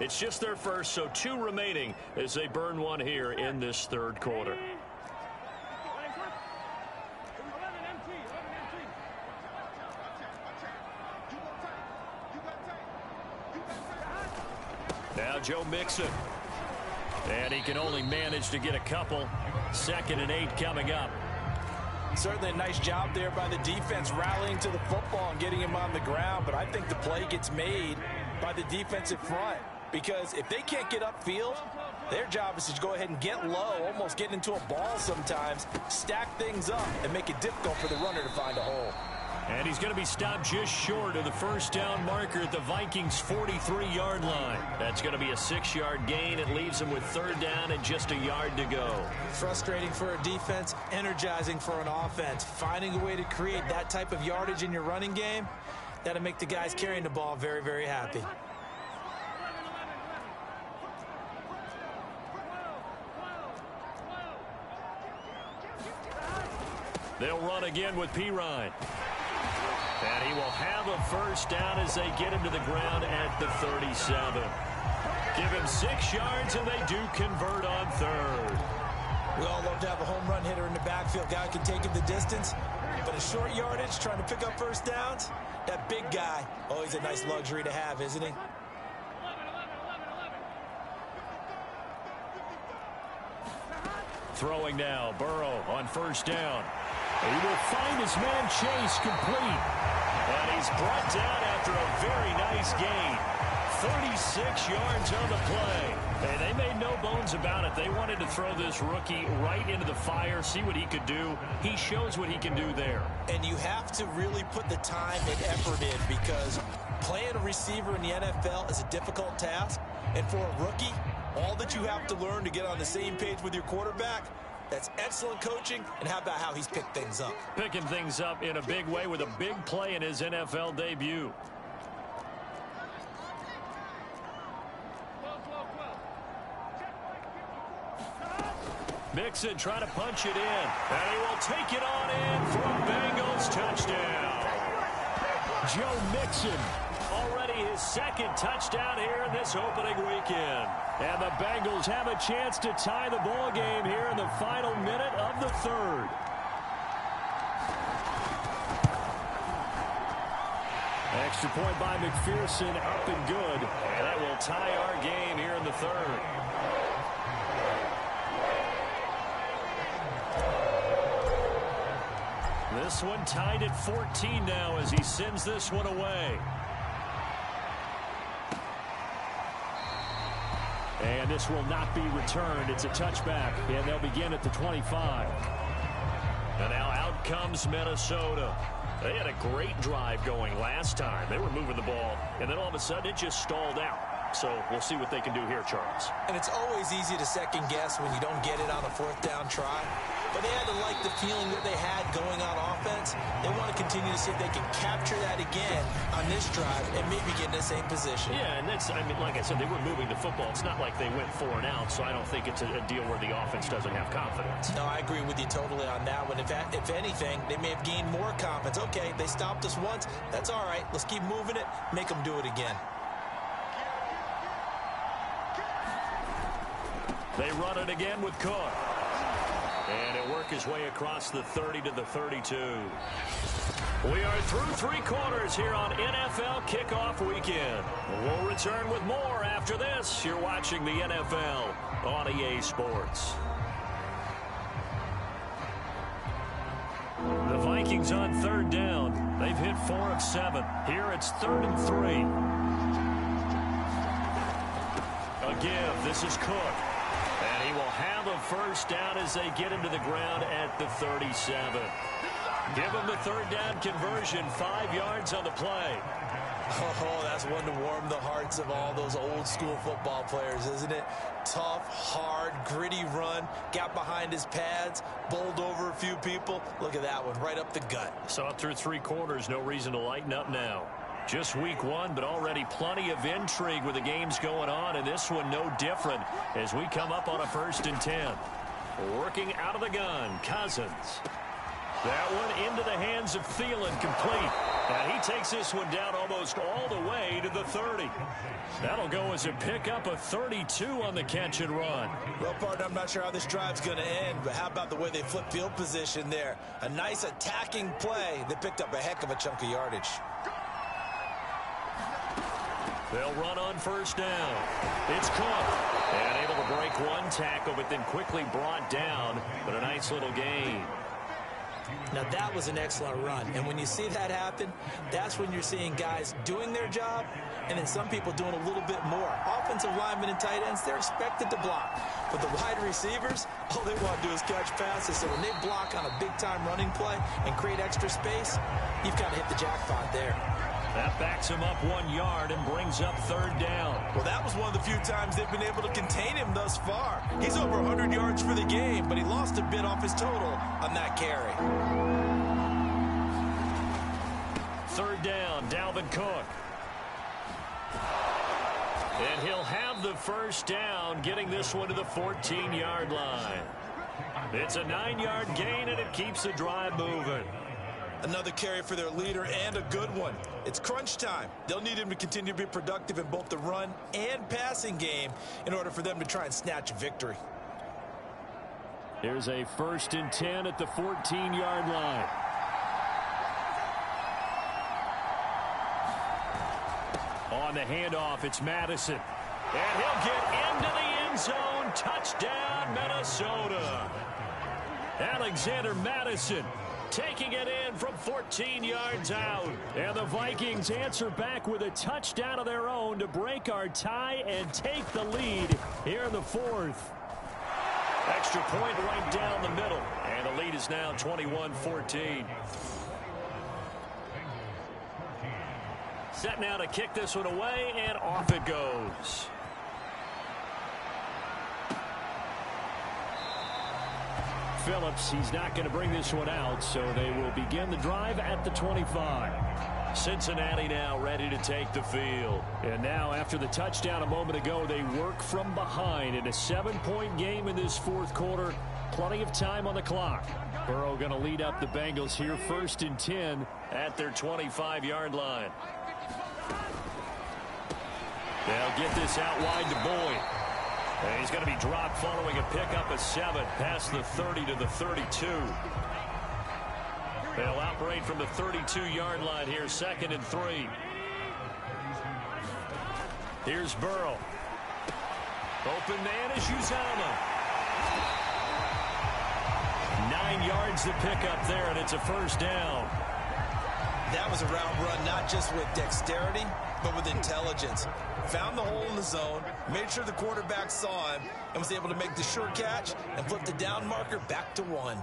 It's just their first, so 2 remaining as they burn one here in this third quarter. Now Joe Mixon. And he can only manage to get a couple. 2nd and 8 coming up. Certainly a nice job there by the defense rallying to the football and getting him on the ground, but I think the play gets made by the defensive front because if they can't get upfield, their job is to go ahead and get low, almost get into a ball sometimes, stack things up, and make it difficult for the runner to find a hole. And he's going to be stopped just short of the first down marker at the Vikings' 43-yard line. That's going to be a 6-yard gain. It leaves him with 3rd down and just a yard to go. Frustrating for a defense, energizing for an offense. Finding a way to create that type of yardage in your running game, that'll make the guys carrying the ball very, very happy. They'll run again with Pirine. And he will have a first down as they get him to the ground at the 37. Give him 6 yards, and they do convert on 3rd. We all love to have a home run hitter in the backfield. Guy can take him the distance, but a short yardage, trying to pick up first downs, that big guy, always a nice luxury to have, isn't he? Throwing now, Burrow on first down. He will find his man Chase complete. And he's brought down after a very nice gain. 36 yards on the play. And they made no bones about it. They wanted to throw this rookie right into the fire, see what he could do. He shows what he can do there. And you have to really put the time and effort in because playing a receiver in the NFL is a difficult task. And for a rookie, all that you have to learn to get on the same page with your quarterback, that's excellent coaching, and how about how he's picked things up? Picking things up in a big way with a big play in his NFL debut. Mixon trying to punch it in, and he will take it on in for a Bengals touchdown. Joe Mixon, already his 2nd touchdown here in this opening weekend. And the Bengals have a chance to tie the ball game here in the final minute of the 3rd. Extra point by McPherson, up and good. And that will tie our game here in the 3rd. This one tied at 14 now as he sends this one away. And this will not be returned. It's a touchback, and they'll begin at the 25. And now out comes Minnesota. They had a great drive going last time. They were moving the ball, and then all of a sudden it just stalled out. So we'll see what they can do here, Charles. And it's always easy to second guess when you don't get it on a 4th down try. But they had to like the feeling that they had going on offense. They want to continue to see if they can capture that again on this drive and maybe get in the same position. Yeah, and that's, I mean, like I said, they were moving the football. It's not like they went 4 and out, so I don't think it's a deal where the offense doesn't have confidence. No, I agree with you totally on that one. If anything, they may have gained more confidence. Okay, they stopped us once. That's all right. Let's keep moving it. Make them do it again. They run it again with Cook. And it worked his way across the 30 to the 32. We are through 3 quarters here on NFL Kickoff Weekend. We'll return with more after this. You're watching the NFL on EA Sports. The Vikings on 3rd down. They've hit 4 of 7. Here it's 3rd and 3. A give. This is Cook. And he will have a first down as they get into the ground at the 37. Give them the third down conversion, 5 yards on the play. Oh, that's one to warm the hearts of all those old school football players, isn't it? Tough, hard, gritty run, got behind his pads, bowled over a few people. Look at that one, right up the gut. Saw it through 3 quarters, no reason to lighten up now. Just week 1, but already plenty of intrigue with the games going on, and this one no different as we come up on a 1st and 10. Working out of the gun, Cousins. That one into the hands of Thielen, complete. And he takes this one down almost all the way to the 30. That'll go as a pickup of 32 on the catch and run. Well, partner, I'm not sure how this drive's going to end, but how about the way they flip field position there? A nice attacking play that picked up a heck of a chunk of yardage. They'll run on 1st down. It's Cook. And able to break 1 tackle, but then quickly brought down. But a nice little gain. Now, that was an excellent run. And when you see that happen, that's when you're seeing guys doing their job and then some people doing a little bit more. Offensive linemen and tight ends, they're expected to block. But the wide receivers, all they want to do is catch passes. So when they block on a big-time running play and create extra space, you've kind of hit the jackpot there. That backs him up 1 yard and brings up 3rd down. Well, that was one of the few times they've been able to contain him thus far. He's over 100 yards for the game, but he lost a bit off his total on that carry. 3rd down, Dalvin Cook. And he'll have the 1st down, getting this one to the 14-yard line. It's a 9-yard gain, and it keeps the drive moving. Another carry for their leader, and a good one. It's crunch time. They'll need him to continue to be productive in both the run and passing game in order for them to try and snatch a victory. Here's a 1st and 10 at the 14-yard line. On the handoff, it's Madison. And he'll get into the end zone. Touchdown, Minnesota. Alexander Madison taking it in from 14 yards out. And the Vikings answer back with a touchdown of their own to break our tie and take the lead here in the 4th. Extra point right down the middle. And the lead is now 21-14. Set now to kick this one away, and off it goes. Phillips, he's not going to bring this one out, so they will begin the drive at the 25. Cincinnati now ready to take the field. And now, after the touchdown a moment ago, they work from behind in a 7-point game in this 4th quarter. Plenty of time on the clock. Burrow going to lead up the Bengals here, 1st and 10 at their 25-yard line. They'll get this out wide to Boyd. And he's going to be dropped following a pickup of 7 past the 30 to the 32. They'll operate from the 32-yard line here, 2nd and 3. Here's Burrow. Open man is Uzomah. 9 yards to pick up there, and it's a 1st down. That was a route run, not just with dexterity, but with intelligence. Found the hole in the zone, made sure the quarterback saw him, and was able to make the sure catch and flip the down marker back to 1.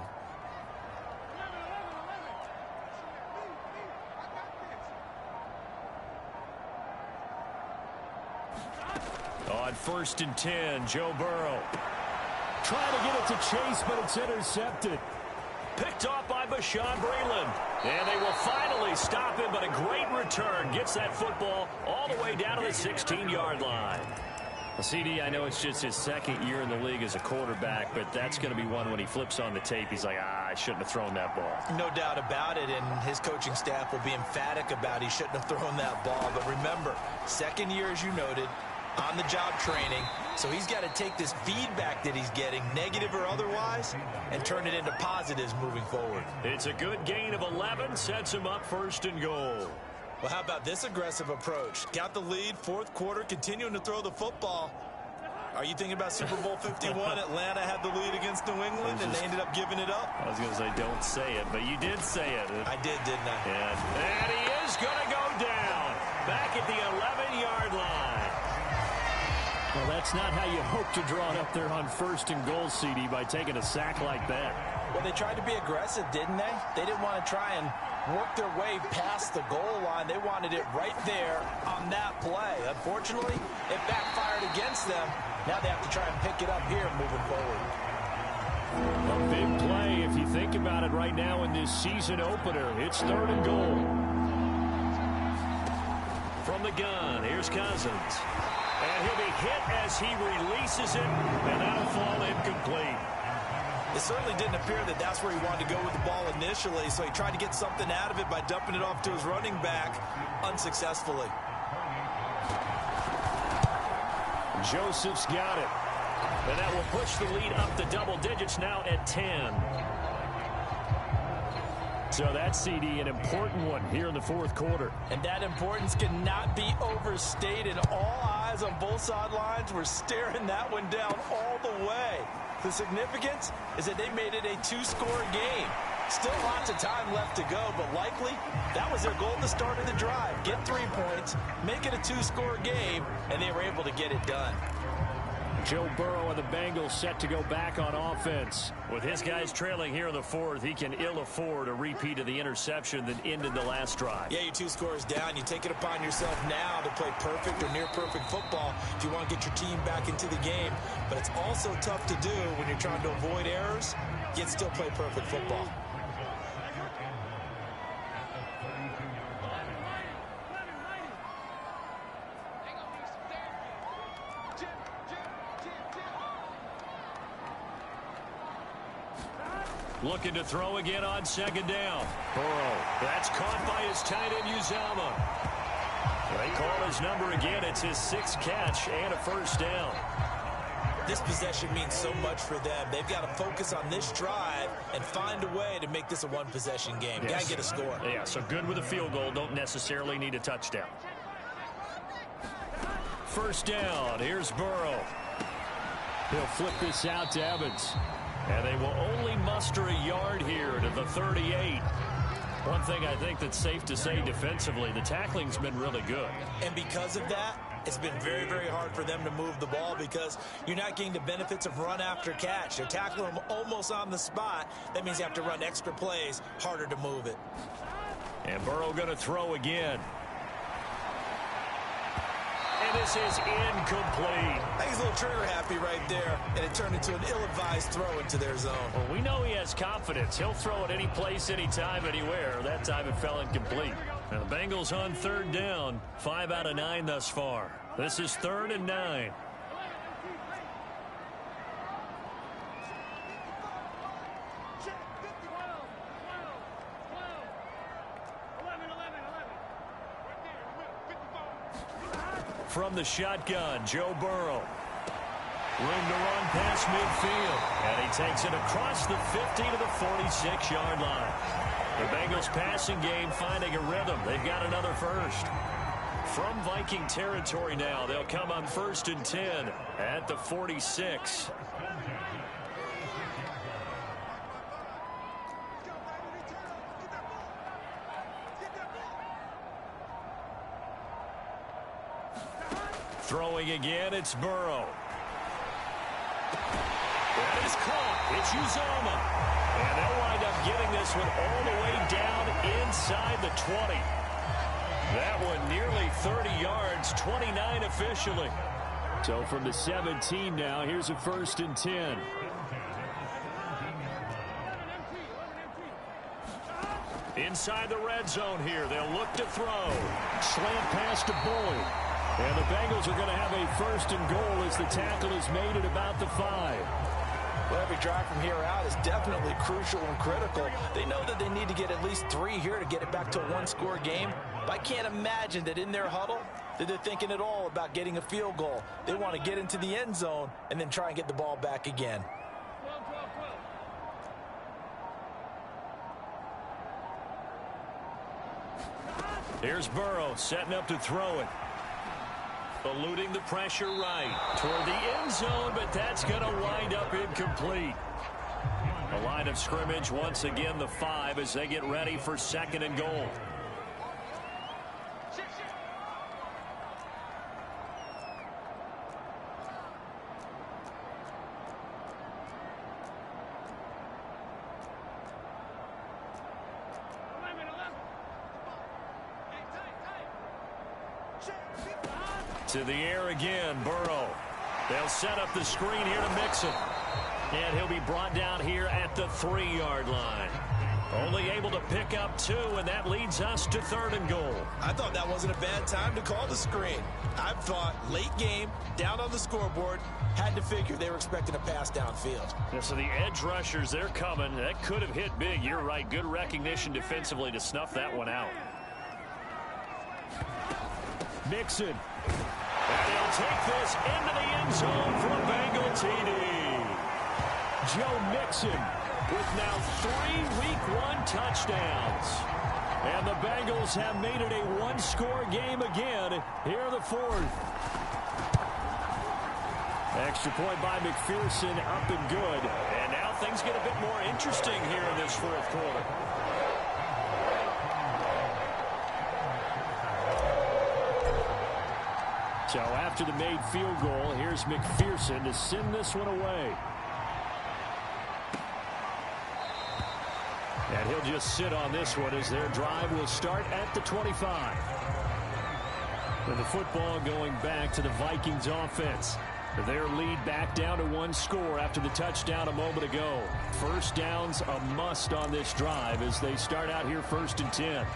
On 1st and 10, Joe Burrow. Trying to get it to Chase, but it's intercepted. Picked off by Bashaud Breeland. And they will finally stop him, but a great return. Gets that football all the way down to the 16-yard line. Well, CD, I know it's just his 2nd year in the league as a quarterback, but that's going to be one when he flips on the tape. He's like, I shouldn't have thrown that ball. No doubt about it, and his coaching staff will be emphatic about he shouldn't have thrown that ball. But remember, 2nd year, as you noted, on-the-job training. So he's got to take this feedback that he's getting, negative or otherwise, and turn it into positives moving forward. It's a good gain of 11, sets him up 1st and goal. Well, how about this aggressive approach? Got the lead, 4th quarter, continuing to throw the football. Are you thinking about Super Bowl 51? Atlanta had the lead against New England, and they ended up giving it up? I was going to say, don't say it, but you did say it. I did, didn't I? And he is going to go down back at the 11-yard line. Well, that's not how you hope to draw it up there on 1st and goal, CD, by taking a sack like that. Well, they tried to be aggressive, didn't they? They didn't want to try and work their way past the goal line. They wanted it right there on that play. Unfortunately, it backfired against them. Now they have to try and pick it up here moving forward. A big play if you think about it right now in this season opener. It's 3rd and goal. From the gun, here's Cousins. And he'll be hit as he releases it, and that'll fall incomplete. It certainly didn't appear that that's where he wanted to go with the ball initially, so he tried to get something out of it by dumping it off to his running back unsuccessfully. Joseph's got it. And that will push the lead up to double digits now at 10. So that, CD, an important one here in the 4th quarter. And that importance cannot be overstated. All eyes on both sidelines were staring that one down all the way. The significance is that they made it a 2-score game. Still lots of time left to go, but likely that was their goal at the start of the drive. Get 3 points, make it a 2-score game, and they were able to get it done. Joe Burrow and the Bengals set to go back on offense. With his guys trailing here in the 4th, he can ill afford a repeat of the interception that ended the last drive. Yeah, you're 2 scores down. You take it upon yourself now to play perfect or near perfect football if you want to get your team back into the game. But it's also tough to do when you're trying to avoid errors, yet still play perfect football. Looking to throw again on 2nd down. Burrow. That's caught by his tight end, Uzomah. They call his number again. It's his 6th catch and a 1st down. This possession means so much for them. They've got to focus on this drive and find a way to make this a 1-possession game. Yes. Got to get a score. Yeah, so good with a field goal. Don't necessarily need a touchdown. 1st down. Here's Burrow. He'll flip this out to Evans. And they will only muster a yard here to the 38. One thing I think that's safe to say defensively, the tackling's been really good. And because of that, it's been very, very hard for them to move the ball because you're not getting the benefits of run after catch. They're tackling them almost on the spot. That means you have to run extra plays, harder to move it. And Burrow going to throw again. And this is incomplete. I think he's a little trigger happy right there, and it turned into an ill-advised throw into their zone. Well, we know he has confidence. He'll throw it any place, anytime, anywhere. That time it fell incomplete. Now the Bengals on 3rd down. 5 out of 9 thus far. This is 3rd and 9. From the shotgun, Joe Burrow. Room to run past midfield. And he takes it across the 50 to the 46-yard line. The Bengals passing game finding a rhythm. They've got another 1st. From Viking territory now, they'll come on 1st and 10 at the 46. Throwing again, it's Burrow. That is caught. It's Uzomah. And they'll wind up getting this one all the way down inside the 20. That one nearly 30 yards, 29 officially. So from the 17 now, here's a 1st and 10. Inside the red zone here, they'll look to throw. Slant pass to Boyd. And the Bengals are going to have a 1st and goal as the tackle is made at about the 5. Well, every drive from here out is definitely crucial and critical. They know that they need to get at least 3 here to get it back to a 1-score game. But I can't imagine that in their huddle that they're thinking at all about getting a field goal. They want to get into the end zone and then try and get the ball back again. Here's Burrow setting up to throw it. Eluding the pressure right toward the end zone, but that's going to wind up incomplete. The line of scrimmage once again the 5 as they get ready for 2nd and goal. To the air again, Burrow. They'll set up the screen here to Mixon. And he'll be brought down here at the 3-yard line. Only able to pick up 2, and that leads us to 3rd and goal. I thought that wasn't a bad time to call the screen. I thought late game, down on the scoreboard, had to figure they were expecting a pass downfield. Yeah, so the edge rushers, they're coming. That could have hit big. You're right. Good recognition defensively to snuff that one out. Mixon. And he'll take this into the end zone for a Bengal TD. Joe Mixon with now 3 Week 1 touchdowns. And the Bengals have made it a one-score game again here in the 4th. Extra point by McPherson, up and good. And now things get a bit more interesting here in this 4th quarter. So after the made field goal, here's McPherson to send this one away. And he'll just sit on this one as their drive will start at the 25. And the football going back to the Vikings offense. Their lead back down to 1 score after the touchdown a moment ago. First downs a must on this drive as they start out here 1st and 10.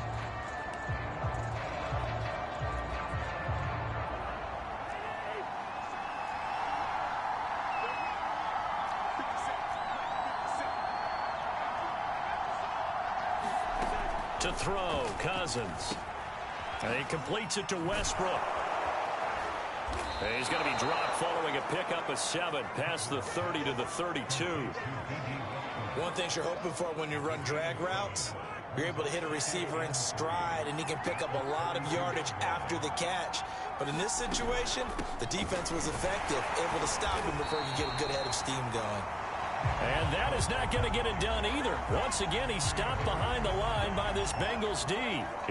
To throw, Cousins. And he completes it to Westbrook. And he's going to be dropped following a pickup of 7 past the 30 to the 32. One thing you're hoping for when you run drag routes, you're able to hit a receiver in stride, and he can pick up a lot of yardage after the catch. But in this situation, the defense was effective, able to stop him before he could get a good head of steam going. And that is not going to get it done either. Once again, he's stopped behind the line by this Bengals D.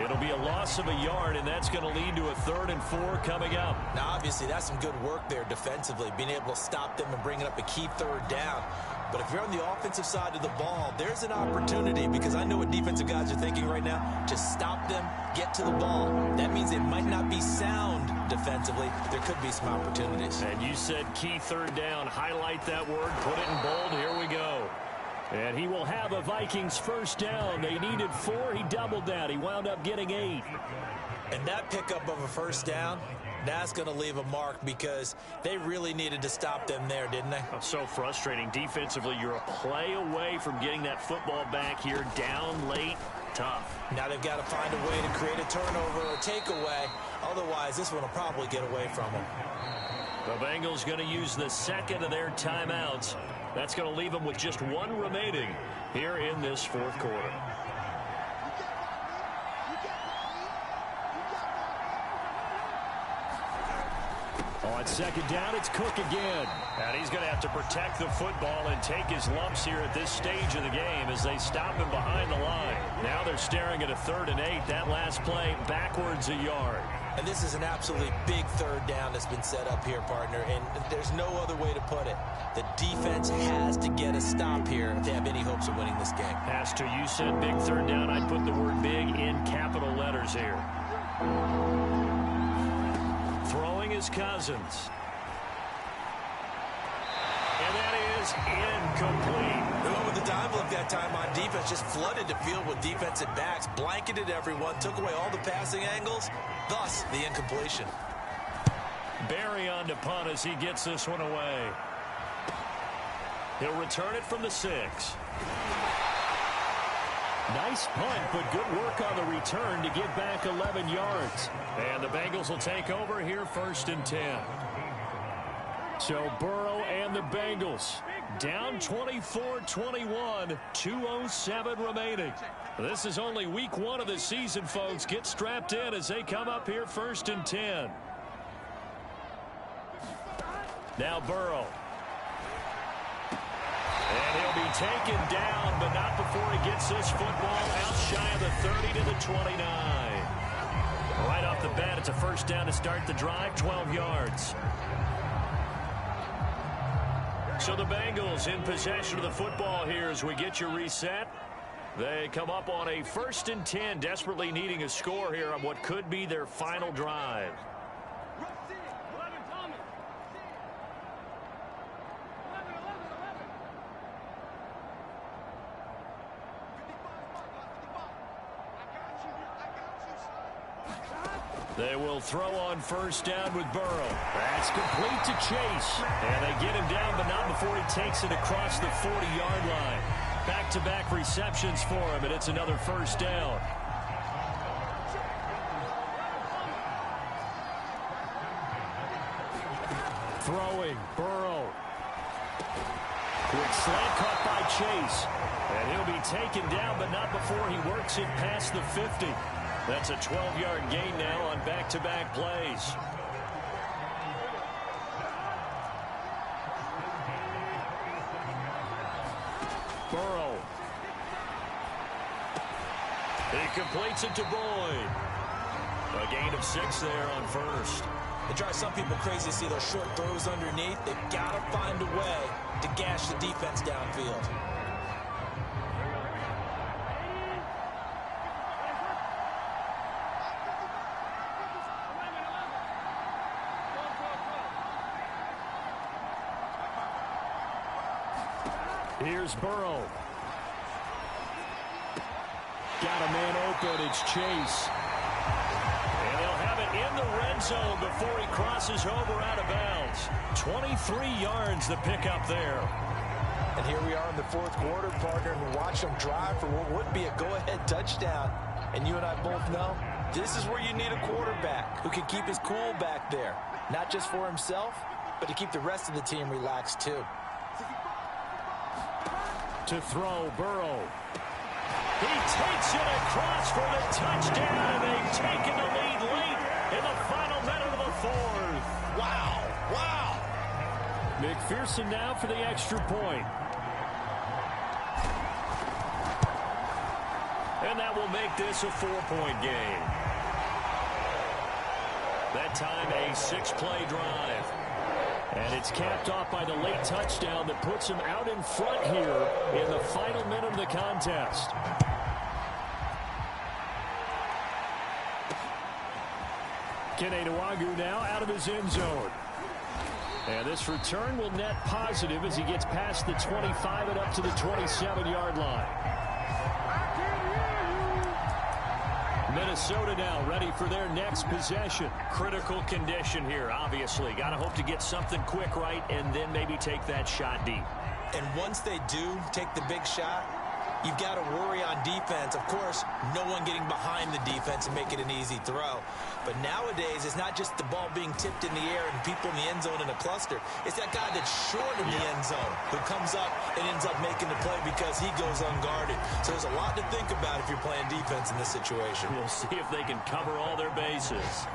It'll be a loss of a yard, and that's going to lead to a 3rd and 4 coming up. Now, obviously, that's some good work there defensively, being able to stop them and bringing up a key 3rd down. But if you're on the offensive side of the ball, there's an opportunity, because I know what defensive guys are thinking right now. Just stop them, get to the ball. That means it might not be sound defensively. There could be some opportunities. And you said key 3rd down. Highlight that word. Put it in bold. Here we go. And he will have a Vikings first down. They needed 4. He doubled that. He wound up getting 8. And that pickup of a first down, that's going to leave a mark, because they really needed to stop them there, didn't they? So frustrating. Defensively, you're a play away from getting that football back here. Down late. Tough. Now they've got to find a way to create a turnover or takeaway. Otherwise, this one will probably get away from them. The Bengals going to use the 2nd of their timeouts. That's going to leave them with just 1 remaining here in this 4th quarter. On 2nd down, it's Cook again. And he's going to have to protect the football and take his lumps here at this stage of the game as they stop him behind the line. Now they're staring at a 3rd and 8. That last play backwards a yard. And this is an absolutely big 3rd down that's been set up here, partner, and there's no other way to put it. The defense has to get a stop here if they have any hopes of winning this game. Has to. You said big 3rd down. I'd put the word big in capital letters here. Throwing is Cousins. And that is incomplete. They went with the dive look that time on defense, just flooded the field with defensive backs, blanketed everyone, took away all the passing angles, thus the incompletion. Barry on to punt as he gets this one away. He'll return it from the 6. Nice punt, but good work on the return to get back 11 yards. And the Bengals will take over here 1st and 10. So Burrow and the Bengals down 24-21, 2:07 remaining. This is only week 1 of the season, folks. Get strapped in as they come up here 1st and 10. Now Burrow. And he'll be taken down, but not before he gets this football out shy of the 30 to the 29. Right off the bat, it's a first down to start the drive, 12 yards. So the Bengals in possession of the football here as we get you reset. They come up on a 1st and 10, desperately needing a score here on what could be their final drive. They will throw on 1st down with Burrow. That's complete to Chase. And they get him down, but not before he takes it across the 40-yard line. Back-to-back receptions for him, and it's another 1st down. Throwing, Burrow. Quick slant caught by Chase. And he'll be taken down, but not before he works it past the 50. That's a 12-yard gain now on back-to-back plays. Burrow. He completes it to Boyd. A gain of 6 there on 1st. It drives some people crazy to see those short throws underneath. They've got to find a way to gash the defense downfield. Here's Burrow. Got a man open. It's Chase. And they'll have it in the red zone before he crosses over out of bounds. 23 yards the pickup there. And here we are in the 4th quarter, partner, and watch them drive for what would be a go-ahead touchdown. And you and I both know this is where you need a quarterback who can keep his cool back there. Not just for himself, but to keep the rest of the team relaxed too. To throw, Burrow. He takes it across for the touchdown, and they've taken the lead late in the final minute of the 4th. Wow, wow. McPherson now for the extra point. And that will make this a 4-point game. That time a 6-play drive. And it's capped off by the late touchdown that puts him out in front here in the final minute of the contest. Kene Nwangwu now out of his end zone. And this return will net positive as he gets past the 25 and up to the 27-yard line. Minnesota now ready for their next possession. Critical condition here, obviously. Got to hope to get something quick right and then maybe take that shot deep. And once they do take the big shot, you've got to worry on defense. Of course, no one getting behind the defense and make it an easy throw. But nowadays, it's not just the ball being tipped in the air and people in the end zone in a cluster. It's that guy that's short in the end zone who comes up and ends up making the play because he goes unguarded. So there's a lot to think about if you're playing defense in this situation. We'll see if they can cover all their bases.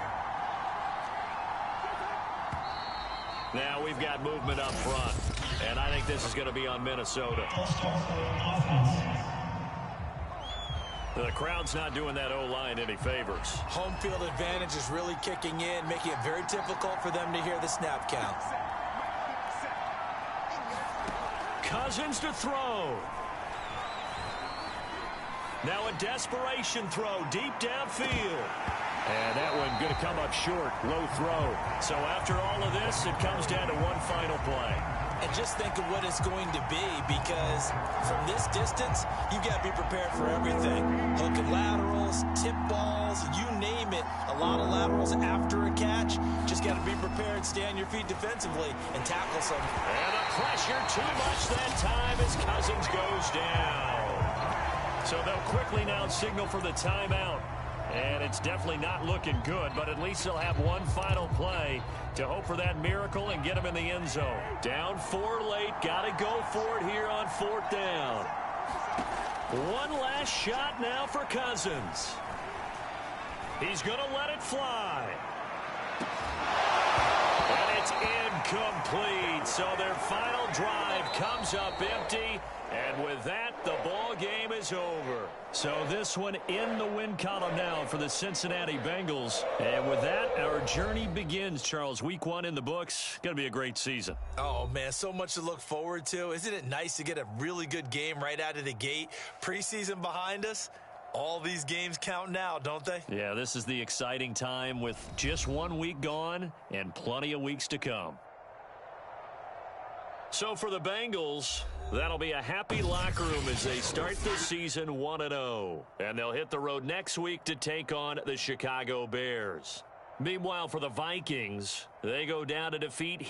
Now we've got movement up front. And I think this is going to be on Minnesota. The crowd's not doing that O-line any favors. Home field advantage is really kicking in, making it very difficult for them to hear the snap count. Cousins to throw. Now a desperation throw deep downfield. And that one going to come up short. Low throw. So after all of this, it comes down to one final play. And just think of what it's going to be, because from this distance, you've got to be prepared for everything. Hook and laterals, tip balls, you name it. A lot of laterals after a catch. Just got to be prepared, stay on your feet defensively, and tackle some. And the pressure too much that time as Cousins goes down. So they'll quickly now signal for the timeout. And it's definitely not looking good, but at least they'll have one final play to hope for that miracle and get them in the end zone. Down 4 late, got to go for it here on 4th down. One last shot now for Cousins. He's going to let it fly. And it's incomplete. So their final drive comes up empty. And with that, the ball game is over. So this one in the win column now for the Cincinnati Bengals. And with that, our journey begins, Charles. Week 1 in the books. Going to be a great season. Oh, man, so much to look forward to. Isn't it nice to get a really good game right out of the gate? Preseason behind us. All these games count now, don't they? Yeah, this is the exciting time with just 1 week gone and plenty of weeks to come. So for the Bengals, that'll be a happy locker room as they start the season 1-0. And they'll hit the road next week to take on the Chicago Bears. Meanwhile, for the Vikings, they go down to defeat